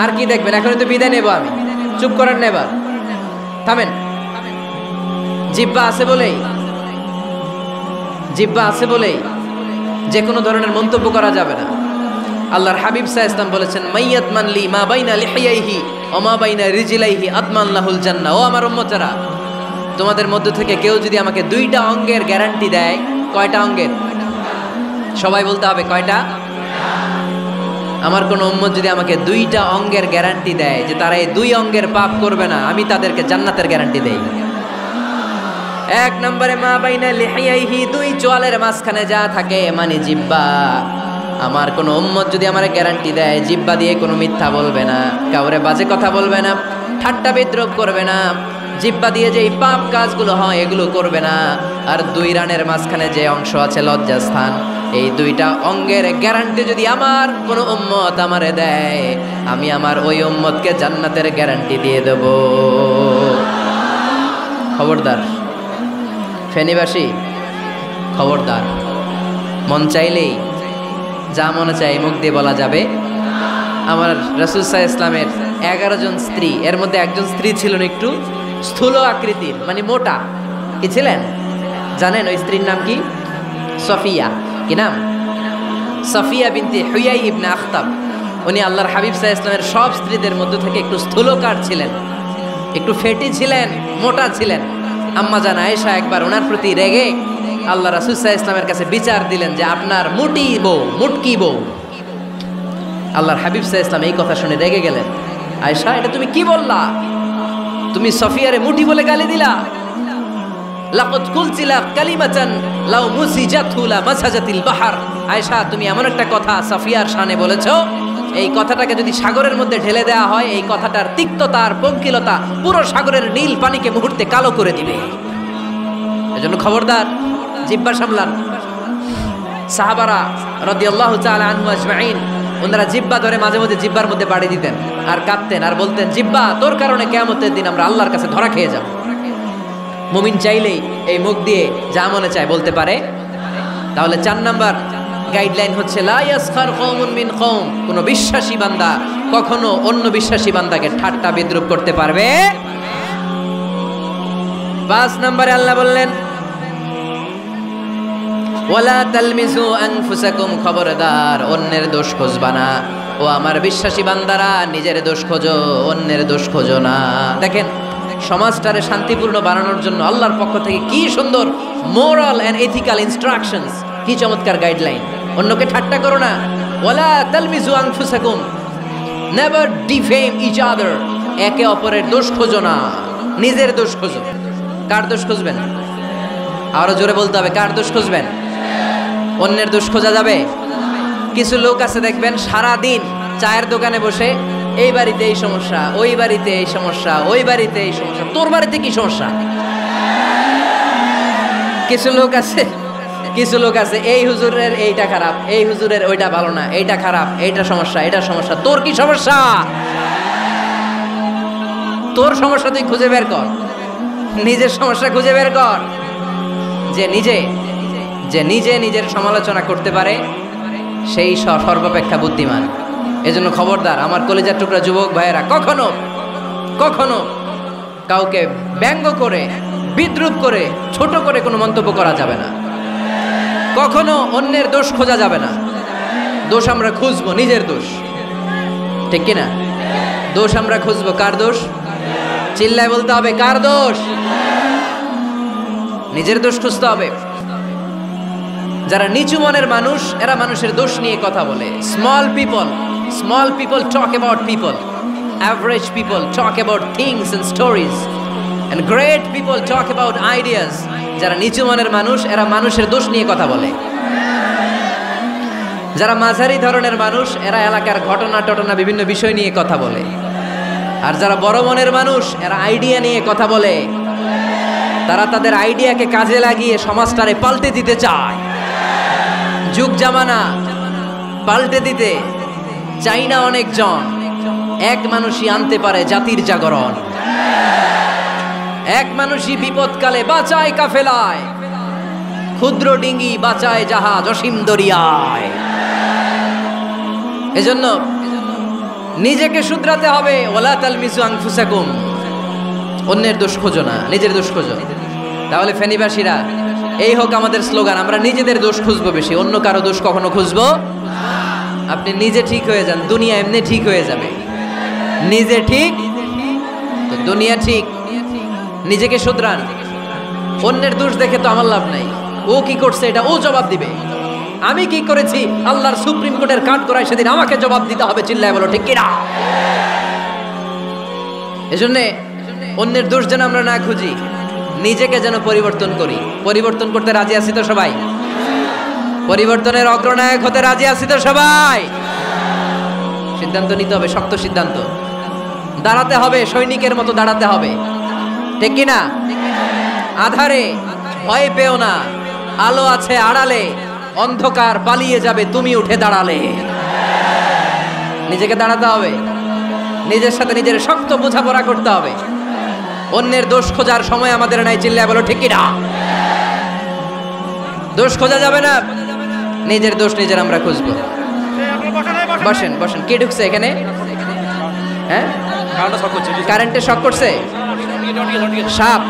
আর কি দেখবেন? এখনই তো বিদায় নেব আমি, চুপ করেন না, এবার থামেন। জিহ্বা আছে বলেই, জিহ্বা আছে বলেই যে কোনো ধরনের মন্তব্য করা যাবে না। আল্লাহর হাবিব সাল্লাল্লাহু আলাইহি ওয়াসাল্লাম বলেছেন, মাইয়াত মানলি মা বাইনা লিহিয়াইহি ওয়া মা বাইনা রিজলাইহি আদমান লাহুল জান্নাহ। ও আমার উম্মতেরা, তোমাদের মধ্য থেকে কেউ যদি আমাকে দুইটা অঙ্গের গ্যারান্টি দেয়, কয়টা অঙ্গের? সবাই বলতে হবে কয়টা? আমার কোন উম্মত যদি আমাকে দুইটা অঙ্গের গ্যারান্টি দেয় যে তারা এই দুই অঙ্গের পাপ করবে না, আমি তাদেরকে জান্নাতের গ্যারান্টি দেই। এক নম্বরে মা বাইনা লিহিয়াইহি, দুই চোয়ালের মাঝখানে যা থাকে মানে জিহ্বা। আমার কোন উম্মত যদি আমার গ্যারান্টি দেয় জিহ্বা দিয়ে কোনো মিথ্যা বলবে না, কাউরে বাজে কথা বলবে না, ঠাট্টা বিদ্রূপ করবে না, জিহ্বা দিয়ে যে পাপ কাজগুলো হয় এগুলো করবে না, আর দুই রানের মাঝখানে যে অংশ আছে লজ্জাস্থান, এই দুইটা অঙ্গের গ্যারান্টি যদি আমার কোনো উম্মত আমারে দেয়, আমি আমার ওই উম্মতকে জান্নাতের গ্যারান্টি দিয়ে দেব। খবরদার ফেনীবাসী, খবরদার, মন চাইলেই যা মনে চাই মুখ দিয়ে বলা যাবে। আমার রাসূল সাল্লাল্লাহু আলাইহি ইসলামের 11 জন স্ত্রী, এর মধ্যে একজন স্ত্রী ছিলেন একটু স্থূল আকৃতির, মানে মোটা। কি ছিলেন জানেন? ওই স্ত্রীর নাম কি? সফিয়া। কি নাম? সফিয়া বিনতে হুয়াই ইবনে আখতাব। উনি আল্লাহর হাবিব সাল্লাল্লাহু আলাইহি ইসলামের সব স্ত্রীদের মধ্যে থেকে একটু স্থূলকার ছিলেন, একটু ফেটি ছিলেন, মোটা ছিলেন। আম্মা জান আয়েশা একবার ওনার প্রতি রেগে আল্লাহ রাসূল সাল্লাল্লাহু আলাইহি ইসলামের কাছে বিচার দিলেন যে আপনার মুটি বউ, মুটকি বউ। আল্লাহর হাবিব সাল্লাল্লাহু আলাইহি ইসলাম এই কথা শুনে রেগে গেলেন, আয়েশা এটা তুমি কি বললা? তুমি সফিয়ারে মুটি বলে গালি দিলা। লাকাদ কুলতিলা কালিমাতান লাউ মুসিজাতহু লা মাসাজাতিল বাহর। আয়েশা তুমি এমন একটা কথা সফিয়ার শানে বলেছো, এই কথাটাকে যদি সাগরের মধ্যে ঢেলে দেওয়া হয়, এই কথাটার তিক্ততা আর পঙ্কিলতা পুরো সাগরের নীল পানিকে মুহূর্তে কালো করে দিবে। এজন্য খবরদার, জিহ্বা সামলান। সাহাবারা রাদিয়াল্লাহু তাআলা আনহু আজমাইন, ওনারা জিহ্বা ধরে মাঝে মাঝে জিহ্বার মধ্যে বাড়ি দিতেন আর কাঁদতেন আর বলতেন, জিহ্বা তোর কারণে কিয়ামতের দিন আমরা আল্লাহর কাছে ধরা খেয়ে যাব। মুমিন চাইলেই এই মুখ দিয়ে যা মনে চায় বলতে পারে। তাহলে 4 নাম্বার গাইডলাইন হচ্ছে লা ইয়াসখার কওমুন মিন কওম, কোন বিশ্বাসী বান্দা কখনো অন্য বিশ্বাসী বান্দাকে ঠাট্টা বিদ্রূপ করতে পারবে। 5 নম্বরে আল্লাহ বললেন ওয়ালা তালমিজু আনফুসাকুম, খবরদার অন্যের দোষ খুঁজবা না। ও আমার বিশ্বাসী বান্দারা, নিজের দোষ খোঁজো, অন্যের দোষ খোঁজো না। দেখেন সমাজটারে শান্তিপূর্ণ বানানোর জন্য আল্লাহর পক্ষ থেকে কি সুন্দর মোরাল এন্ড এথিক্যাল ইনস্ট্রাকশনস, কি চমৎকার গাইডলাইন। অন্যকে ঠাট্টা করো না, ওয়ালা তালমিজু আনফুসাকুম, নেভার ডিফেম ইচ আদার, একে অপরের দোষ খোঁজো না, নিজের দোষ খোঁজো। কার দোষ খুঁজবেন? আরো জোরে বলতে হবে, কার দোষ খুঁজবেন? অন্যের দোষ খোঁজা যাবে? কিছু লোক আছে দেখবেন সারা দিন চায়ের দোকানে বসে এই বাড়িতে এই সমস্যা, ওই বাড়িতে এই সমস্যা, ওই বাড়িতে এই সমস্যা। তোর বাড়িতে কি সমস্যা? কিছু লোক আছে, কিছু লোক আছে এই হুজুরের এইটা খারাপ, এই হুজুরের ওইটা ভালো না, এইটা খারাপ, এইটা সমস্যা, এটা সমস্যা। তোর কি সমস্যা? তোর সমস্যা তুই খুঁজে বের কর, নিজের সমস্যা খুঁজে বের কর। যে নিজে নিজের সমালোচনা করতে পারে সেই সর্বাপেক্ষা বুদ্ধিমান। এজন্য খবরদার আমার কলিজার টুকরা যুবক ভাইয়েরা, কখনো কখনো কাউকে ব্যঙ্গ করে, বিদ্রুপ করে, ছোট করে কোনো মন্তব্য করা যাবে না। কখনো অন্যের দোষ খোঁজা যাবে না। দোষ আমরা খুঁজবো নিজের দোষ, ঠিক কিনা? দোষ আমরা খুঁজবো কার দোষ? চিল্লায় বলতে হবে কার দোষ? নিজের দোষ খুঁজতে হবে। যারা নিচু মনের মানুষ এরা মানুষের দোষ নিয়ে কথা বলে। Small people talk about people, average people talk about things and stories, and great people talk about ideas. যারা নিচু মনের মানুষ এরা মানুষের দোষ নিয়ে কথা বলে। যারা মাঝারি ধরনের মানুষ এরা এলাকার ঘটনা বিভিন্ন বিষয় নিয়ে কথা বলে। আর যারা বড় মনের মানুষ এরা আইডিয়া নিয়ে কথা বলে। তারা তাদের আইডিয়াকে কাজে লাগিয়ে সমাজটারে পাল্টে দিতে চায়। যুগ জামানা পাল্টে দিতে চাই না অনেকজন। এক মানুষই আনতে পারে জাতির জাগরণ। এক মানুষই বিপদকালে বাঁচায় কাফেলায়, ক্ষুদ্র ডিঙ্গি বাঁচায় জাহাজ অসীম দরিয়ায়। এজন্য নিজেকে শুধরাতে হবে। ওয়ালা তালমিজু আনফুসাকুম, অন্যের দোষ খোঁজো না, নিজের দোষ খোঁজো। তাহলে ফেনীবাসীরা, এই হোক আমাদের স্লোগান, আমরা নিজেদের দোষ খুঁজবো বেশি, অন্য কারো দোষ কখনো খুঁজবো। আপনি নিজে ঠিক হয়ে যান, দুনিয়া এমনি ঠিক হয়ে যাবে। নিজে ঠিক তো দুনিয়া ঠিক। নিজেকে শুধরান। অন্যের দোষ দেখে তো আমার লাভ নাই। ও কি করছে এটা ও জবাব দিবে। আমি কি করেছি আল্লাহর সুপ্রিম কোর্টের কাঠ করায় সেদিন আমাকে জবাব দিতে হবে। চিল্লায় বলো ঠিক কিনা? এজন্যে অন্যের দোষ যেন আমরা না খুঁজি, নিজেকে যেন পরিবর্তন করি। পরিবর্তন করতে রাজি আছি তো সবাই? পরিবর্তনের অগ্রনায়ক হতে রাজি আছি তো সবাই? সিদ্ধান্ত নিতে হবে, শক্ত সিদ্ধান্ত। দাঁড়াতে হবে, সৈনিকের মতো দাঁড়াতে হবে, ঠিক কিনা? আধারে ভয় পেও না, আলো আছে আড়ালে, অন্ধকার পালিয়ে যাবে তুমি উঠে দাঁড়ালে। নিজেকে দাঁড়াতে হবে, নিজের সাথে নিজের শক্ত বোঝাপড়া করতে হবে। অন্যের দোষ খোঁজার সময় আমাদের নাই। চিল্লায় বলো ঠিক কিনা? দোষ খোঁজা যাবে না, নিজের দোষ নিজের আমরা খুঁজবো। বসেন বসেন। কে ঢুকছে এখানে? হ্যাঁ, কারেন্টে শক করছে। সাপ,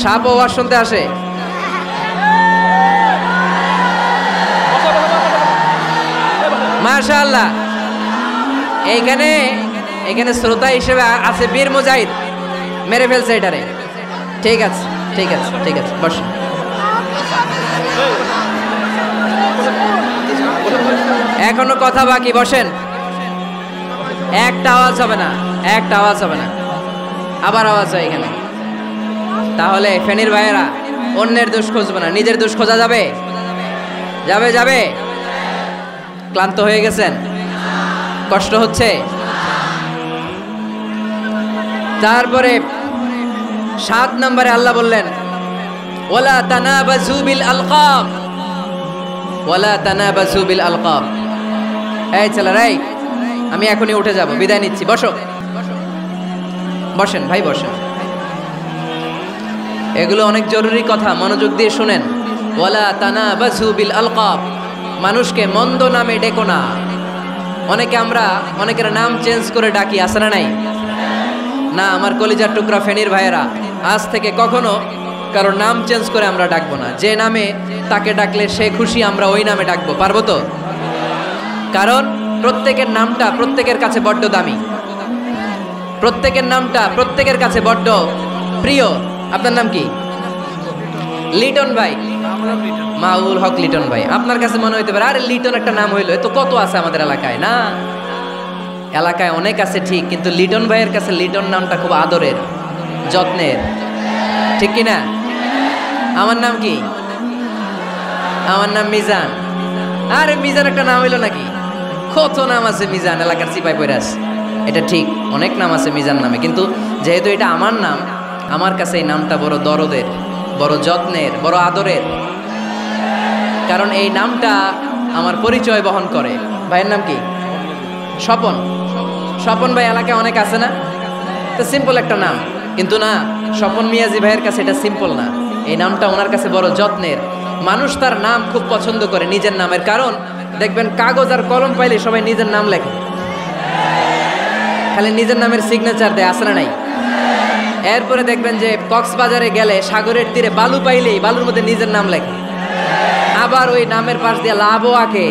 সাপ ও আওয়াজ শুনতে আসে। মাশাআল্লাহ। এইখানে এখানে শ্রোতা হিসেবে আছে বীর মুজাহিদ, মেরে ফেলছে এটারে। ঠিক আছে ঠিক আছে ঠিক আছে, বস। এখনো কথা বাকি, বসেন। একটা আওয়াজ হবে না, একটা আওয়াজ হবে না। আবার আওয়াজ হয় এখানে। তাহলে ফেনীর ভাইয়েরা, অন্যের দোষ খুঁজবো না, নিজের দোষ খোঁজা যাবে? যাবে যাবে। ক্লান্ত হয়ে গেছেন? কষ্ট হচ্ছে? তারপরে 7 নম্বরে আল্লাহ বললেন, ওয়ালা তানাবাজু বিল আলকাব, ওয়ালা তানাবাজু বিল আলকাব। এই ছেলেরা, আমি এখনই উঠে যাব, বিদায় নিচ্ছি। বসো, বসেন ভাই, বসেন। এগুলো অনেক জরুরি কথা, মনোযোগ দিয়ে শুনেন। ওয়ালা তানাবাজু বিল আলকাব, মানুষকে মন্দ নামে ডেকো না। অনেকের নাম চেঞ্জ করে ডাকি, আছে না নাই? না, আমার কলিজার টুকরা ফেনীর ভাইয়েরা, আজ থেকে কখনো কারো নাম চেঞ্জ করে আমরা ডাকবো না। যে নামে তাকে ডাকলে সে খুশি, আমরা ওই নামে ডাকবো। পারবো তো? কারণ প্রত্যেকের নামটা প্রত্যেকের কাছে বড্ড দামি, প্রত্যেকের নামটা প্রত্যেকের কাছে বড্ড প্রিয়। আপনার নাম কি? লিটন ভাই। মাউল হক লিটন ভাই। আপনার কাছে মনে হইতে পারে, আরে লিটন একটা নাম হইলো, এ তো কত আছে আমাদের এলাকায়। না, এলাকায় অনেক আছে ঠিক, কিন্তু লিটন ভাইয়ের কাছে লিটন নামটা খুব আদরের, যত্নের, ঠিক কিনা? আমার নাম কি? আমার নাম মিজান। আরে মিজান একটা নাম হইলো নাকি? কত নাম আছে মিজান, এলাকার সিপাই পয়রাস। এটা ঠিক, অনেক নাম আছে মিজান নামে, কিন্তু যেহেতু এটা আমার নাম, আমার কাছে এই নামটা বড় দরদের, বড় যত্নের, বড় আদরের, কারণ এই নামটা আমার পরিচয় বহন করে। ভাইয়ের নাম কি? স্বপন। স্বপন ভাই এলাকায় অনেক আছে না? তো সিম্পল একটা নাম, কিন্তু না, স্বপন মিয়াজি ভাইয়ের কাছে এটা সিম্পল না, এই নামটা ওনার কাছে বড় যত্নের। মানুষ তার নাম খুব পছন্দ করে নিজের নামের, কারণ দেখবেন কাগজ আর কলম পাইলে সবাই নিজের নাম লেখে, খালি নিজের নামের সিগনেচার দেয়, আসলে নাই। এরপরে দেখবেন যে কক্সবাজারে গেলে সাগরের তীরে বালু পাইলেই বালুর মধ্যে নিজের নাম লেখে, আবার ওই নামের পাশ দিয়ে লাভও আঁকে,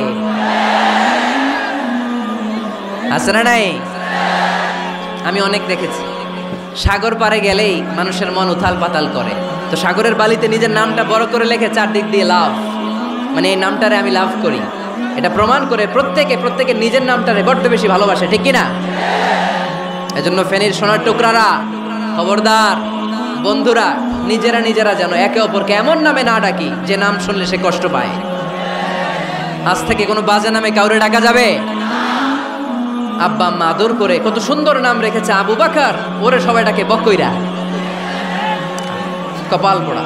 আছে না নাই? আমি অনেক দেখেছি, সাগর পারে গেলেই মানুষের মন উথাল পাতাল করে, তো সাগরের বালিতে নিজের নামটা বড় করে লেখে চারদিক দিয়ে লাভ, মানে এই নামটারে আমি লাভ করি। এটা প্রমাণ করে প্রত্যেকে নিজের নামটারে বড্ড বেশি ভালোবাসে, ঠিক কিনা? এজন্য ফেনীর সোনার টুকরারা খবরদার, বন্ধুরা, নিজেরা যেন একে অপরকে এমন নামে না ডাকি যে নাম শুনলে সে কষ্ট পায়। আজ থেকে কোনো বাজে নামে কাউরে ডাকা যাবে? আব্বা আম্মা আদর করে কত সুন্দর নাম রেখেছে, আবু বাকার, ওরে সবাই ডাকে বকইরা, কপাল পোড়া।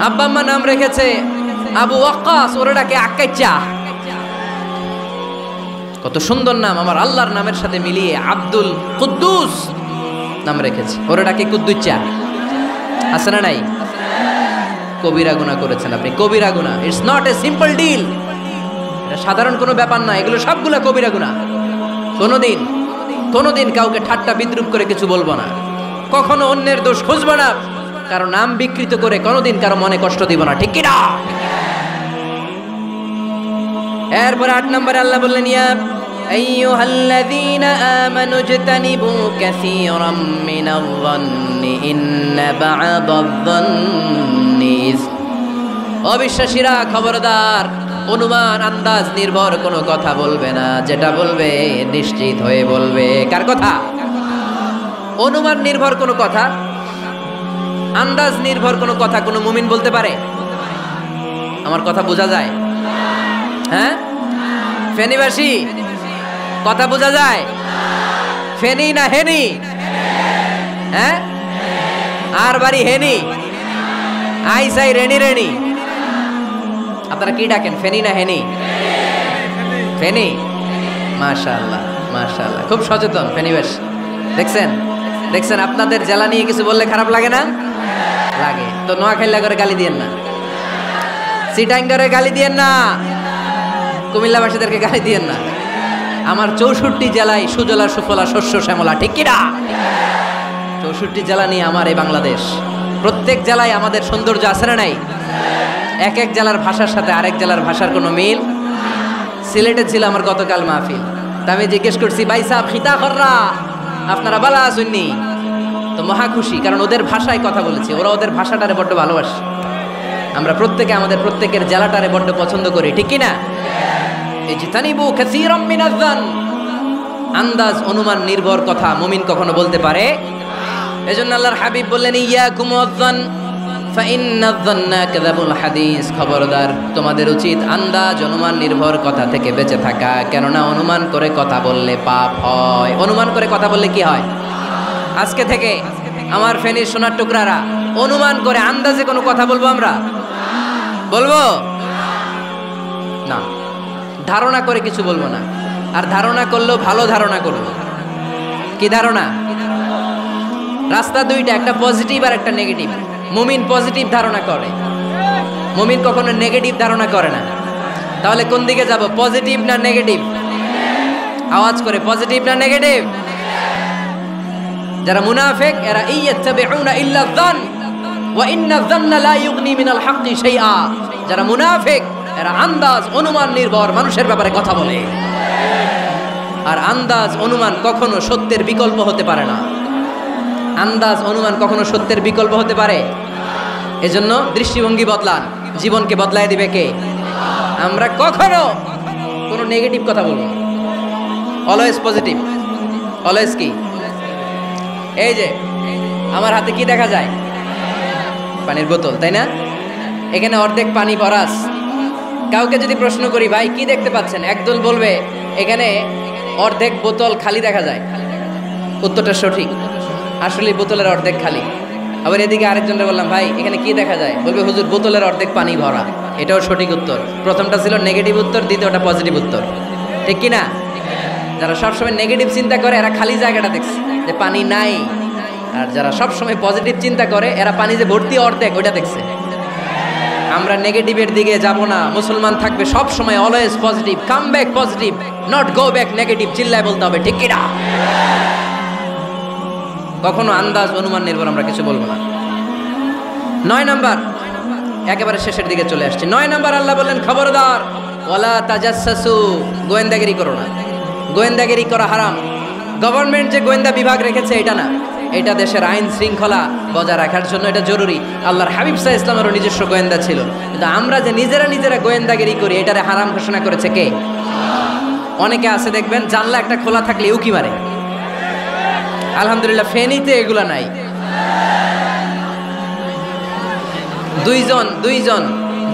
আব্বা আম্মা নাম রেখেছে আবু ওয়াক্কাস, ওরে ডাকে আক্কাইচা। কত সুন্দর নাম আমার আল্লাহর নামের সাথে মিলিয়ে আব্দুল কুদ্দুস নাম রেখেছে, ওরে ডাকে কুদ্দুচ্চা। আছে না নাই? কবিরা গুনাহ করেছেন আপনি, কবিরা গুনাহ। It's not a simple deal, এটা সাধারণ কোনো ব্যাপার না, এগুলো সবগুলো কবিরা গুনাহ। কোনোদিন কাউকে ঠাট্টা বিদ্রুপ করে কিছু বলবো না, কখনো অন্যের দোষ খুঁজবো না, কারো নাম বিকৃত করে কোনোদিন কারো মনে কষ্ট দিব না, ঠিক কি না? এরপরে 8 নম্বরে আল্লাহ বললেন, ইয়া আইয়ুহাল্লাযীনা আমানু ইজতানিবু কাসীরাম মিনায-যন্নি ইন্না বা'দায-যন্নি ইসম। অবিশ্বাসীরা খবরদার, অনুমান আন্দাজ নির্ভর কোনো কথা বলবে না, যেটা বলবে নিশ্চিত হয়ে বলবে। কার কথা? অনুমান নির্ভর কোনো কথা, আন্দাজ নির্ভর কোনো কথা কোনো মুমিন বলতে পারে? আমার কথা বোঝা যায়? হ্যাঁ ফেনীবাসী, কথা বোঝা যায়? ফেনী না হেনি? হ্যাঁ, আর বাড়ি হেনি, আইসাই রেনি। আপনারা কি ডাকেন, ফেনী না হেনি? ফেনী। মাশাআল্লাহ মাশাআল্লাহ, খুব সচেতন ফেনীবাসী। দেখছেন আপনাদের জেলা নিয়ে কিছু বললে খারাপ লাগে না? লাগে। তো নোয়াখালী করে গালি দিয়েন না, চিটাঙ্গারে গালি দিয়েন না, কুমিল্লাবাসীদেরকে গালি দিয়েন না। আমার 64 জেলায় সুজলা সুফলা শস্য শ্যামলা, ঠিক কিনা? 64 জেলা নিয়ে আমার এই বাংলাদেশ, প্রত্যেক জেলায় আমাদের সৌন্দর্য আছে না নাই? এক এক জেলার ভাষার সাথে আরেক জেলার ভাষার কোনো মিল। সিলেটে ছিল আমার গতকাল মাহফিল, তা আমি জিজ্ঞেস করছি, ভাই সাহেব খিতা কররা, আপনারা বালা শুননি? তো মহা খুশি, কারণ ওদের ভাষায় কথা বলেছি, ওরা ওদের ভাষাটারে বড্ড ভালোবাসে। আমরা প্রত্যেকে আমাদের প্রত্যেকের জেলাটারে বড্ড পছন্দ করি, ঠিক কিনা? ইজতানিবু কাসীরাম মিনায-যন্ন, আন্দাজ অনুমান নির্ভর কথা মুমিন কখনো বলতে পারে? এজন্য আল্লাহর হাবিব বললেন, ইয়াকুম ওয়ায-যন্ন ফাইন্নায-যন্না কাযাবুল হাদিস। খবরদার, তোমাদের উচিত আন্দাজ অনুমান নির্ভর কথা থেকে বেঁচে থাকা, কেননা অনুমান করে কথা বললে পাপ হয়। অনুমান করে কথা বললে কি হয়? আজকে থেকে আমার ফেনীর সোনার টুকরারা অনুমান করে আন্দাজে কোনো কথা বলবো আমরা? বলবো না, ধারণা করে কিছু বলবো না। আর ধারণা করলেও ভালো ধারণা করব। কি ধারণা? রাস্তা দুইটা, একটা পজিটিভ আর একটা নেগেটিভ। মুমিন পজিটিভ ধারণা করে, মুমিন কখনো নেগেটিভ ধারণা করে না। তাহলে কোন দিকে যাব, পজিটিভ না নেগেটিভ? আওয়াজ করে, পজিটিভ না নেগেটিভ? যারা মুনাফিক এরা ইয়াত্তাবিউনা ইল্লা যান ওয়া ইন্না যান্না লা ইউগনি মিনাল হাক্কি শাইআ। যারা মুনাফিক এরা আন্দাজ অনুমান নির্ভর মানুষের ব্যাপারে কথা বলে, আর আন্দাজ অনুমান কখনো সত্যের বিকল্প হতে পারে না। আন্দাজ অনুমান কখনো সত্যের বিকল্প হতে পারে? এজন্য দৃষ্টিভঙ্গি বদলান, জীবনকে বদলায় দিবে কে? আমরা কখনো কোনো নেগেটিভ কথা বলবো না, অলওয়েজ পজিটিভ। অলওয়েজ কি? এই যে আমার হাতে কি দেখা যায়? পানির বোতল, তাই না? এখানে অর্ধেক পানি ভরাস। কাউকে যদি প্রশ্ন করি, ভাই কি দেখতে পাচ্ছেন? একদল বলবে এখানে অর্ধেক বোতল খালি দেখা যায়। উত্তরটা সঠিক, আসলে বোতলের অর্ধেক খালি। আবার এদিকে আরেকজনকে বললাম, ভাই এখানে কি দেখা যায়? বলবে, হুজুর বোতলের অর্ধেক পানি ভরা। এটাও সঠিক উত্তর। প্রথমটা ছিল নেগেটিভ উত্তর, দ্বিতীয়টা পজিটিভ উত্তর। ঠিক কি না? যারা সবসময় নেগেটিভ চিন্তা করে এরা খালি জায়গাটা দেখছে যে পানি নাই, আর যারা সবসময় পজিটিভ চিন্তা করে এরা পানি যে ভর্তি অর্ধেক ওইটা দেখছে। আমরা নেগেটিভের দিকে যাব না, মুসলমান থাকবে সব সময় always positive, come back positive, not go back negative. চিল্লায় বলতে হবে, ঠিক কি না? কখনো আন্দাজ অনুমান নির্ভর আমরা কিছু বলবো না। 9 নাম্বার, একেবারে শেষের দিকে চলে আসছে। 9 নাম্বার আল্লাহ বললেন, খবরদার ওয়ালা তাজাসসু, গোয়েন্দাগিরি করো না। গোয়েন্দাগিরি করা হারাম। গভর্নমেন্ট যে গোয়েন্দা বিভাগ রেখেছে এটা না, এটা দেশের আইন শৃঙ্খলা বজায় রাখার জন্য এটা জরুরি। আল্লাহর হাবিব সাল্লাল্লাহু আলাইহি ওয়াসাল্লামেরও নিজস্ব গোয়েন্দা ছিল, কিন্তু আমরা যে নিজেরা গোয়েন্দাগিরি করি এটারে হারাম ঘোষণা করেছে কে? অনেকে আছে দেখবেন জানলা একটা খোলা থাকলে উকি মারে। আলহামদুলিল্লাহ ফেনীতে এগুলা নাই।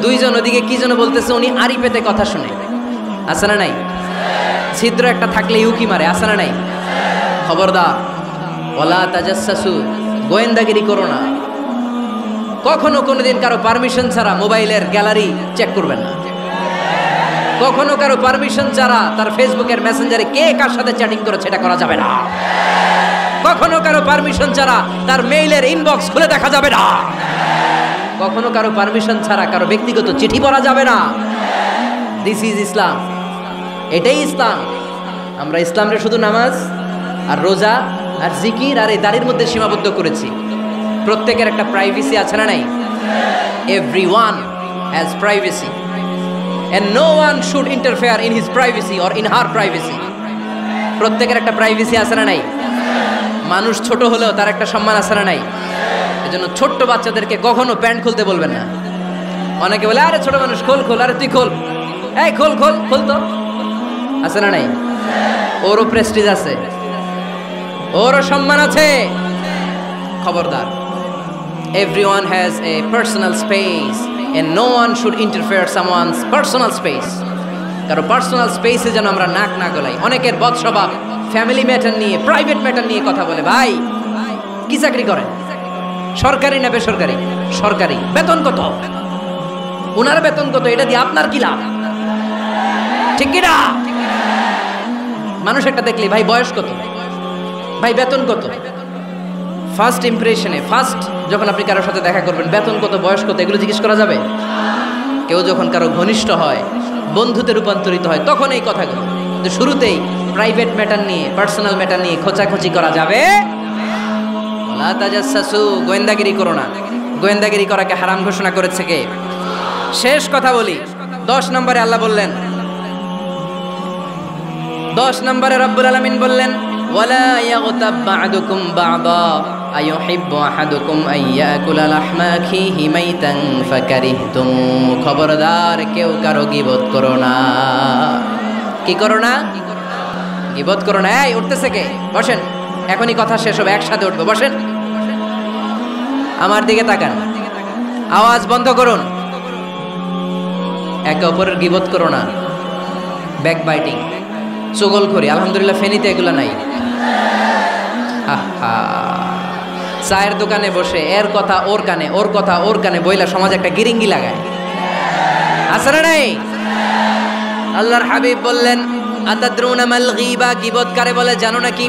দুইজন ওদিকে কি যেন বলতেছে, উনি আড়ি পেতে কথা শুনে। আছে না নাই? ছিদ্র একটা থাকলে উকি মারে। আছে না নাই? খবরদার ওয়ালা তাজাসসু, গোয়েন্দাগিরি করো না। কখনো কোনোদিন কারো পারমিশন ছাড়া মোবাইলের গ্যালারি চেক করবেন না। কখনো কারো পারমিশন ছাড়া তার ফেসবুকের মেসেঞ্জারে কে কার সাথে চ্যাটিং করেছে এটা করা যাবে না। কখনো কারো পারমিশন ছাড়া তার মেইলের ইনবক্স খুলে দেখা যাবে না। কখনো কারো পারমিশন ছাড়া কারো ব্যক্তিগত চিঠি পড়া যাবে না। দিস ইজ ইসলাম, এটাই ইসলাম। আমরা ইসলামরে শুধু নামাজ আর রোজা আর জিকির আর এই দাড়ির মধ্যে সীমাবদ্ধ করেছি। প্রত্যেকের একটা প্রাইভেসি আছে না নাই? Everyone has privacy and no one should interfere in his privacy or in her privacy. প্রত্যেকের একটা প্রাইভেসি আছে না নাই? মানুষ ছোট হলেও তার একটা সম্মান আছে না নাই? এজন্য ছোট্ট বাচ্চাদেরকে কখনো প্যান্ট খুলতে বলবেন না। অনেকে বলে, আরে ছোট মানুষ খোল, আরে তুই খোল, এই খোল তো। আছে না নাই? ওরও প্রেস্টিজ আছে, ওরও সম্মান আছে। খবরদার, everyone has a personal space and no one should interfere someone's personal space. কারো পার্সোনাল স্পেসে যেন আমরা নাক না গলাই। অনেকের বদ স্বভাব ফ্যামিলি ম্যাটার নিয়ে, প্রাইভেট ম্যাটার নিয়ে কথা বলে। ভাই কি চাকরি করেন? সরকারি না বেসরকারি? সরকারি। বেতন কত? ওনার বেতন কত? এটা দিয়ে আপনার কি লাভ? ঠিক কি না? মানুষ একটা দেখলে, ভাই বয়স কত, ভাই বেতন কত? ফার্স্ট ইমপ্রেশনে, ফার্স্ট যখন আপনি কারোর সাথে দেখা করবেন, বেতন কত, বয়স কত, এগুলো জিজ্ঞেস করা যাবে? কেউ যখন কারো ঘনিষ্ঠ হয়, বন্ধুতে রূপান্তরিত হয়, তখন এই কথাগুলো। কিন্তু শুরুতেই প্রাইভেট ম্যাটার নিয়ে, পার্সোনাল ম্যাটার নিয়ে খোঁচাখুচি করা যাবে না। তাজাসসু, গোয়েন্দাগিরি করো না। গোয়েন্দাগিরি করাকে হারাম ঘোষণা করেছে কে? শেষ কথা বলি, 10 নম্বরে আল্লাহ বললেন, 10 নম্বরে রব্বুল আলামিন বললেন, ওয়ালা ইয়াগতাব বা'দুকুম বা'দা আইয়ুহিব্বু আহাদুকুম আইয়াকুলা লাহমা আখিহি মাইতান ফাকারিহতুম। খবরদার কেউ কারো গীবত করো না। কি করো না? গীবত করো না। এই উঠতেছে কে? বসেন, এখনই কথা শেষ হবে, একসাথে উঠবো। বসেন, আমার দিকে তাকান, আওয়াজ বন্ধ করুন। একে অপরের গীবত করো না। ব্যাক বাইটিং, চুগলখড়ি। আলহামদুলিল্লাহ ফেনীতে এগুলো নাই। চায়ের দোকানে বসে এর কথা ওর কানে, ওর কথা ওর কানে বইলা সমাজ একটা গিরিঙ্গি লাগায়। আছে না নাই? আল্লাহর হাবিব বললেন, আতাদরুনা মাল গীবা, গীবত কারে বলে জানো নাকি?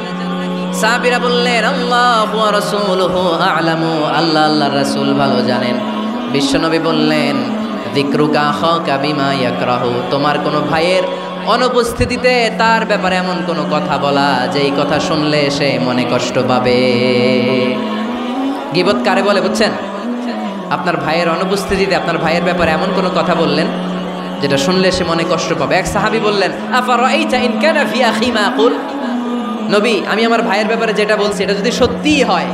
সাহাবীরা বললেন, আল্লাহু ওয়া রাসূলুহু আ'লামু, আল্লাহ আল্লাহর রাসূল ভালো জানেন। বিশ্বনবী বললেন, যিকরুকা আখাকা বিমা ইয়াকরাহু, তোমার কোনো ভাইয়ের অনুপস্থিতিতে তার ব্যাপারে এমন কোনো কথা বলা যেই কথা শুনলে সে মনে কষ্ট পাবে। গীবত কারে বলে বুঝছেন? আপনার ভাইয়ের অনুপস্থিতিতে আপনার ভাইয়ের ব্যাপারে এমন কোনো কথা বললেন যেটা শুনলে সে মনে কষ্ট পাবে। এক সাহাবী বললেন, আফারাইতা ইন কানা ফি আখি মা আকুল, নবী আমি আমার ভাইয়ের ব্যাপারে যেটা বলছি এটা যদি সত্যিই হয়,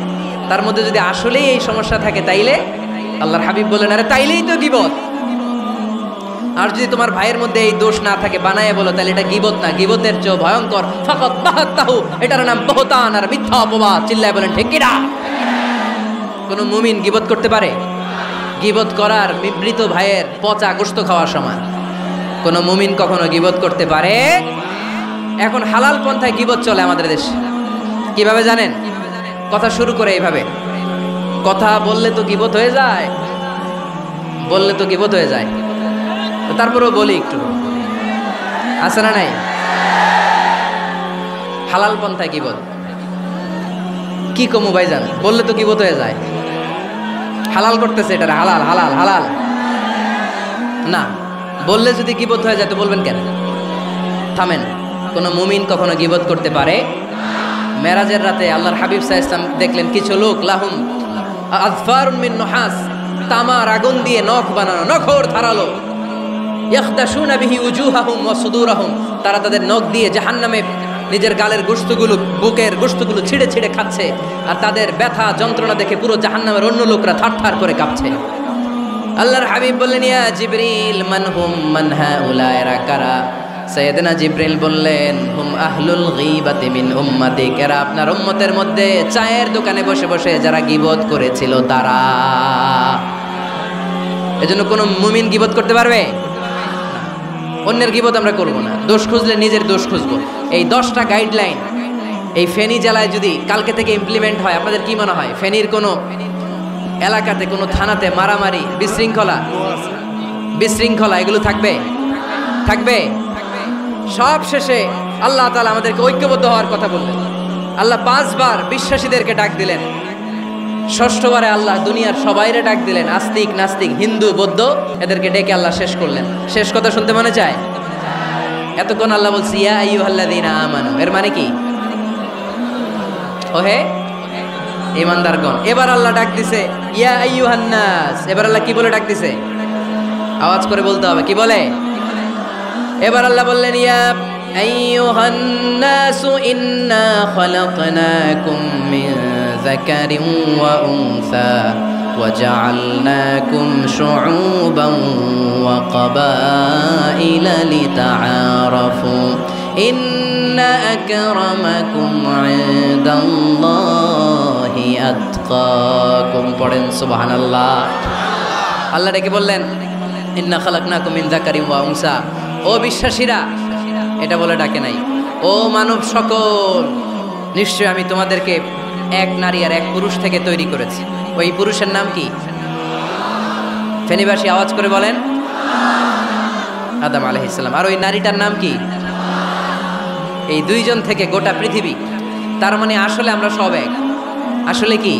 তার মধ্যে যদি আসলেই এই সমস্যা থাকে, তাইলে? আল্লাহর হাবিব বললেন, আরে তাইলেই তো গীবত। আর যদি তোমার ভাইয়ের মধ্যে এই দোষ না থাকে, বানায় বলো, তাহলে এটা গীবত না, গীবতের চেয়ে ভয়ঙ্কর। ফাকাত বাহাত্তাহু, এটার নাম বহতান আর মিথ্যা অপবাদ। চিল্লায় বলেন ঠিক কি না? কোন মুমিন গীবত করতে পারে? গীবত করার মৃত ভাইয়ের পচা গোশত খাওয়ার সমান। কোন মুমিন কখনো গীবত করতে পারে? এখন হালাল পন্থায় গীবত চলে আমাদের দেশে। কিভাবে জানেন? কথা শুরু করে এইভাবে, কথা বললে তো গীবত হয়ে যায়, বললে তো গীবত হয়ে যায়। তারপরেও বলি একটু, আছে না নাই? হালাল পন্থায় গীবত কি কমু ভাইজান, বললে তো গীবত হয়ে যায়। হালাল করতেছে এটা, হালাল হালাল হালাল না, বললে যদি গীবত হয়ে যায় তো বলবেন কেন? থামেন। কোন মুমিন কখনো গীবত করতে পারে? মেরাজের রাতে আল্লাহর হাবিব সাল্লাল্লাহু আলাইহি ওয়াসাল্লাম দেখলেন কিছু লোক লাহুম আযফারুন মিন নুহাস, তামার আগুন দিয়ে নখ বানানো, নখর ধারালো, ইয়াখদাশুনা বিহি উজুহাহুম ওয়া সুদুরাহুম, তারা তাদের নখ দিয়ে জাহান্নামে নিজের গালের গোশতগুলো, বুকের গোশতগুলো ছিঁড়ে ছিঁড়ে খাচ্ছে, আর তাদের ব্যথা যন্ত্রণা দেখে পুরো জাহান্নামের অন্য লোকরা থারথার করে কাঁপছে। আল্লাহর হাবিব বললেন, ইয়া জিবরিল মান হুম মান হাউলা, এরা কারা? সাইয়েদনা জিবরিল বললেন, হুম আহলুল গীবাতি মিন উম্মাতিক, এরা আপনার উম্মতের মধ্যে চায়ের দোকানে বসে বসে যারা গীবত করেছিল তারা। এজন্য কোনো মুমিন গীবত করতে পারবে? অন্যের গীবত আমরা করব না, দোষ খুঁজলে নিজের দোষ খুঁজবো। এই 10টা গাইডলাইন এই ফেনী জেলায় যদি কালকে থেকে ইমপ্লিমেন্ট হয়, আপনাদের কি মনে হয় ফেনীর কোনো এলাকাতে, কোনো থানাতে মারামারি, বিশৃঙ্খলা এগুলো থাকবে? থাকবে? সব শেষে আল্লাহ তাআলা আমাদেরকে ঐক্যবদ্ধ হওয়ার কথা বললেন। আল্লাহ 5 বার বিশ্বাসীদেরকে ডাক দিলেন, 6ষ্ঠবারে আল্লাহ দুনিয়ার সবাইরে ডাক দিলেন, আস্তিক নাস্তিক হিন্দু বৌদ্ধ এদেরকে ডেকে আল্লাহ শেষ করলেন। শেষ কথা শুনতে মনে চায়? এতক্ষণ আল্লাহ বলছি ইয়া আইয়ুহাল্লাযীনা আমানু, এর মানে কি? ওহে ঈমানদারগণ। এবার আল্লাহ ডাক দিছে ইয়া আইয়ুহান নাস, এবার আল্লাহ কি বলে ডাক দিছে? আওয়াজ করে বলতে হবে, কি বলে? এবার আল্লাহ বললেন, ইয়া আইয়ুহান নাসু ইন্না খালাকনাকুম মিন যাকারিন ওয়া উনসা ওয়া জাআলনাকুম শুউবান ওয়া ক্বাবাইলা লিতাআরাফু ইন্না আকরামাকুম ইনদাল্লাহি আতকাকুম। পড়েন সুবহানাল্লাহ। আল্লাহ ডেকে বললেন, ইন্না খালাকনাকুম মিন যাকারিন ওয়া উনসা, ও বিশ্বাসীরা, এটা বলে ডাকে নাই, ও মানব সকল, নিশ্চয় আমি তোমাদেরকে এক নারী আর এক পুরুষ থেকে তৈরি করেছি। ওই পুরুষের নাম কি? ফেনীবাসী আওয়াজ করে বলেন, আদম আলাইহিস সালাম। আর ওই নারীটার নাম কি? এই 2 জন থেকে গোটা পৃথিবী। তার মানে আসলে আমরা সব এক। আসলে কি?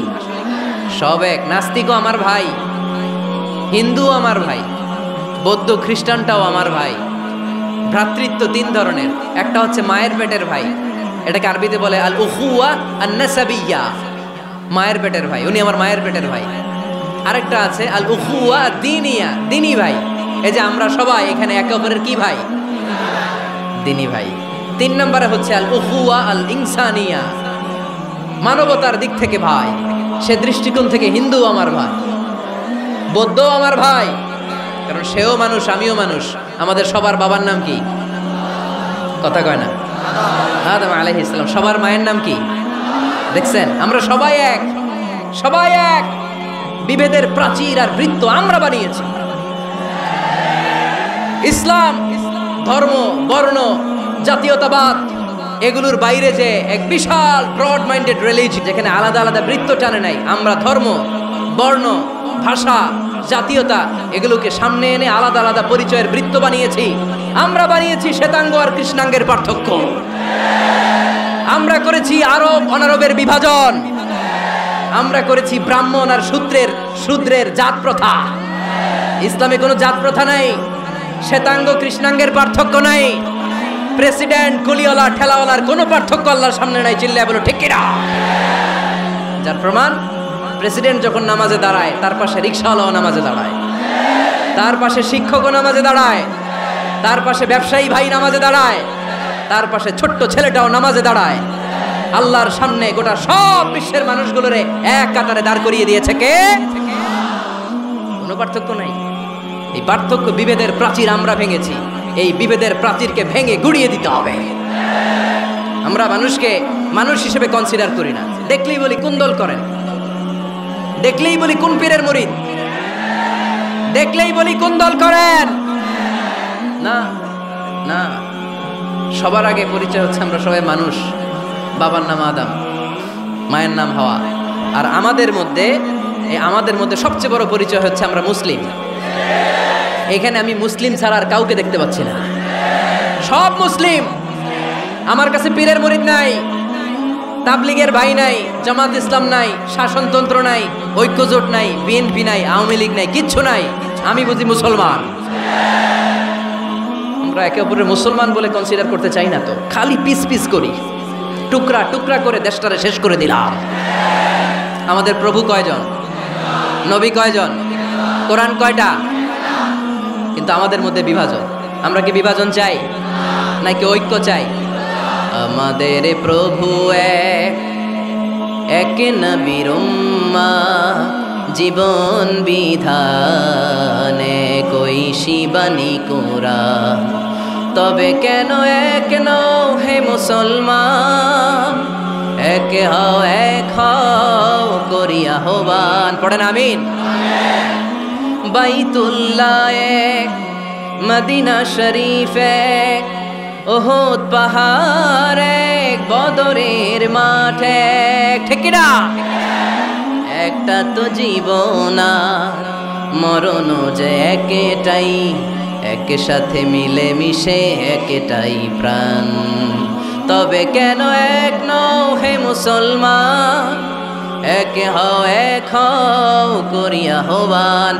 সব এক। নাস্তিকও আমার ভাই, হিন্দুও আমার ভাই, বৌদ্ধ খ্রিস্টানটাও আমার ভাই। ভ্রাতৃত্ব 3 ধরনের। একটা হচ্ছে মায়ের পেটের ভাই, এটাকে আরবিতে বলে আল উখুয়া আন নাসাবিয়্যা, মায়ের পেটের ভাই, উনি আমার মায়ের পেটের ভাই। আরেকটা আছে আল উখুয়া দ্বীনিয়া, দ্বীনি ভাই। এই যে আমরা সবাই এখানে একে অপরের কি ভাই? দ্বীনি ভাই। 3 নম্বরে হচ্ছে আল উখুয়া আল ইনসানিয়া, মানবতার দিক থেকে ভাই। সে দৃষ্টিকোণ থেকে হিন্দু আমার ভাই, বৌদ্ধ আমার ভাই, কারণ সেও মানুষ আমিও মানুষ। আমাদের সবার বাবার নাম কি? কথা কয় না? আদম আলাইহিস সালাম। সবার মায়ের নাম কি? দেখছেন, আমরা সবাই এক, সবাই এক। বিভেদের প্রাচীর আর বৃত্ত আমরা বানিয়েছি। ইসলাম ধর্ম, বর্ণ, জাতীয়তাবাদ এগুলোর বাইরে যে এক বিশাল ব্রড মাইন্ডেড রিলিজিয়ন, যেখানে আলাদা আলাদা বৃত্ত টানে নাই। আমরা ধর্ম, বর্ণ, ভাষা, জাতীয়তা এগুলোকে সামনে এনে আলাদা আলাদা পরিচয়ের বৃত্ত বানিয়েছি। আমরা বানিয়েছি শ্বেতাঙ্গ আর কৃষ্ণাঙ্গের পার্থক্য। আমরা করেছি আরব অনারবের বিভাজন। আমরা করেছি ব্রাহ্মণ আর শূদ্রের জাত প্রথা। ইসলামে কোনো জাত প্রথা নাই, শ্বেতাঙ্গ কৃষ্ণাঙ্গের পার্থক্য নাই, প্রেসিডেন্ট কুলিওয়ালা ঠেলাওয়ালার কোনো পার্থক্য আল্লাহর সামনে নাই। চিল্লায় বলো ঠিক কিনা? যার প্রমাণ, প্রেসিডেন্ট যখন নামাজে দাঁড়ায় তার পাশে রিকশাওয়ালাও নামাজে দাঁড়ায়, তার পাশে শিক্ষকও নামাজে দাঁড়ায়, তার পাশে ব্যবসায়ী ভাই নামাজে দাঁড়ায়, তার পাশে ছোট্ট ছেলেটাও নামাজে দাঁড়ায়। আল্লাহর সামনে গোটা সব বিশ্বের মানুষগুলোরে এক কাতারে দাঁড় করিয়ে দিয়েছে কে? কোনো পার্থক্য নাই। এই পার্থক্য, বিভেদের প্রাচীর আমরা ভেঙেছি। এই বিভেদের প্রাচীরকে ভেঙে গুড়িয়ে দিতে হবে। আমরা মানুষকে মানুষ হিসেবে কনসিডার করি না। দেখলেই বলি কোন দল করেন, দেখলেই বলি কোন পীরের মুরিদ, দেখলেই বলি কোন দল করেন। না না, সবার আগে পরিচয় হচ্ছে আমরা সবাই মানুষ। বাবার নাম আদম, মায়ের নাম হাওয়া। আর আমাদের মধ্যে এই আমাদের মধ্যে সবচেয়ে বড় পরিচয় হচ্ছে আমরা মুসলিম। এখানে আমি মুসলিম ছাড়া আর কাউকে দেখতে পাচ্ছি না, সব মুসলিম। আমার কাছে পীরের মুরিদ নাই, তাবলিগের ভাই নাই, জামাত ইসলাম নাই, শাসনতন্ত্র নাই, ঐক্যজোট নাই, বিএনপি নাই, আওয়ামী লীগ নাই, কিচ্ছু নাই। আমি বুঝি মুসলমান। আমরা একে অপরের মুসলমান বলে কনসিডার করতে চাই না তো, খালি পিস পিস করি, টুকরা টুকরা করে দেশটারে শেষ করে দিলাম। আমাদের প্রভু কয়জন, নবী কয়জন, কোরআন কয়টা? কিন্তু আমাদের মধ্যে বিভাজন। আমরা কি বিভাজন চাই নাকি ঐক্য চাই? আমাদের প্রভু এক নবীর উম্মাহ, জীবন বিধানে কই শিবানী কোরআন। তবে কেন এক নও হে মুসলমান, এক হও এক হও করিয়া আহ্বান। পড়েন আমিন। বাইতুল্লাহ এক, মদিনা শরীফ এক, ওহদ পাহাড় এক, বদরের মাঠ এক, ঠিক না? একটা তো জীবন মরণ যে একটাই, একের সাথে মিলে মিশে একটাই প্রাণ। তবে কেন এক নও হে মুসলমান, এক হও করিয়া আহ্বান।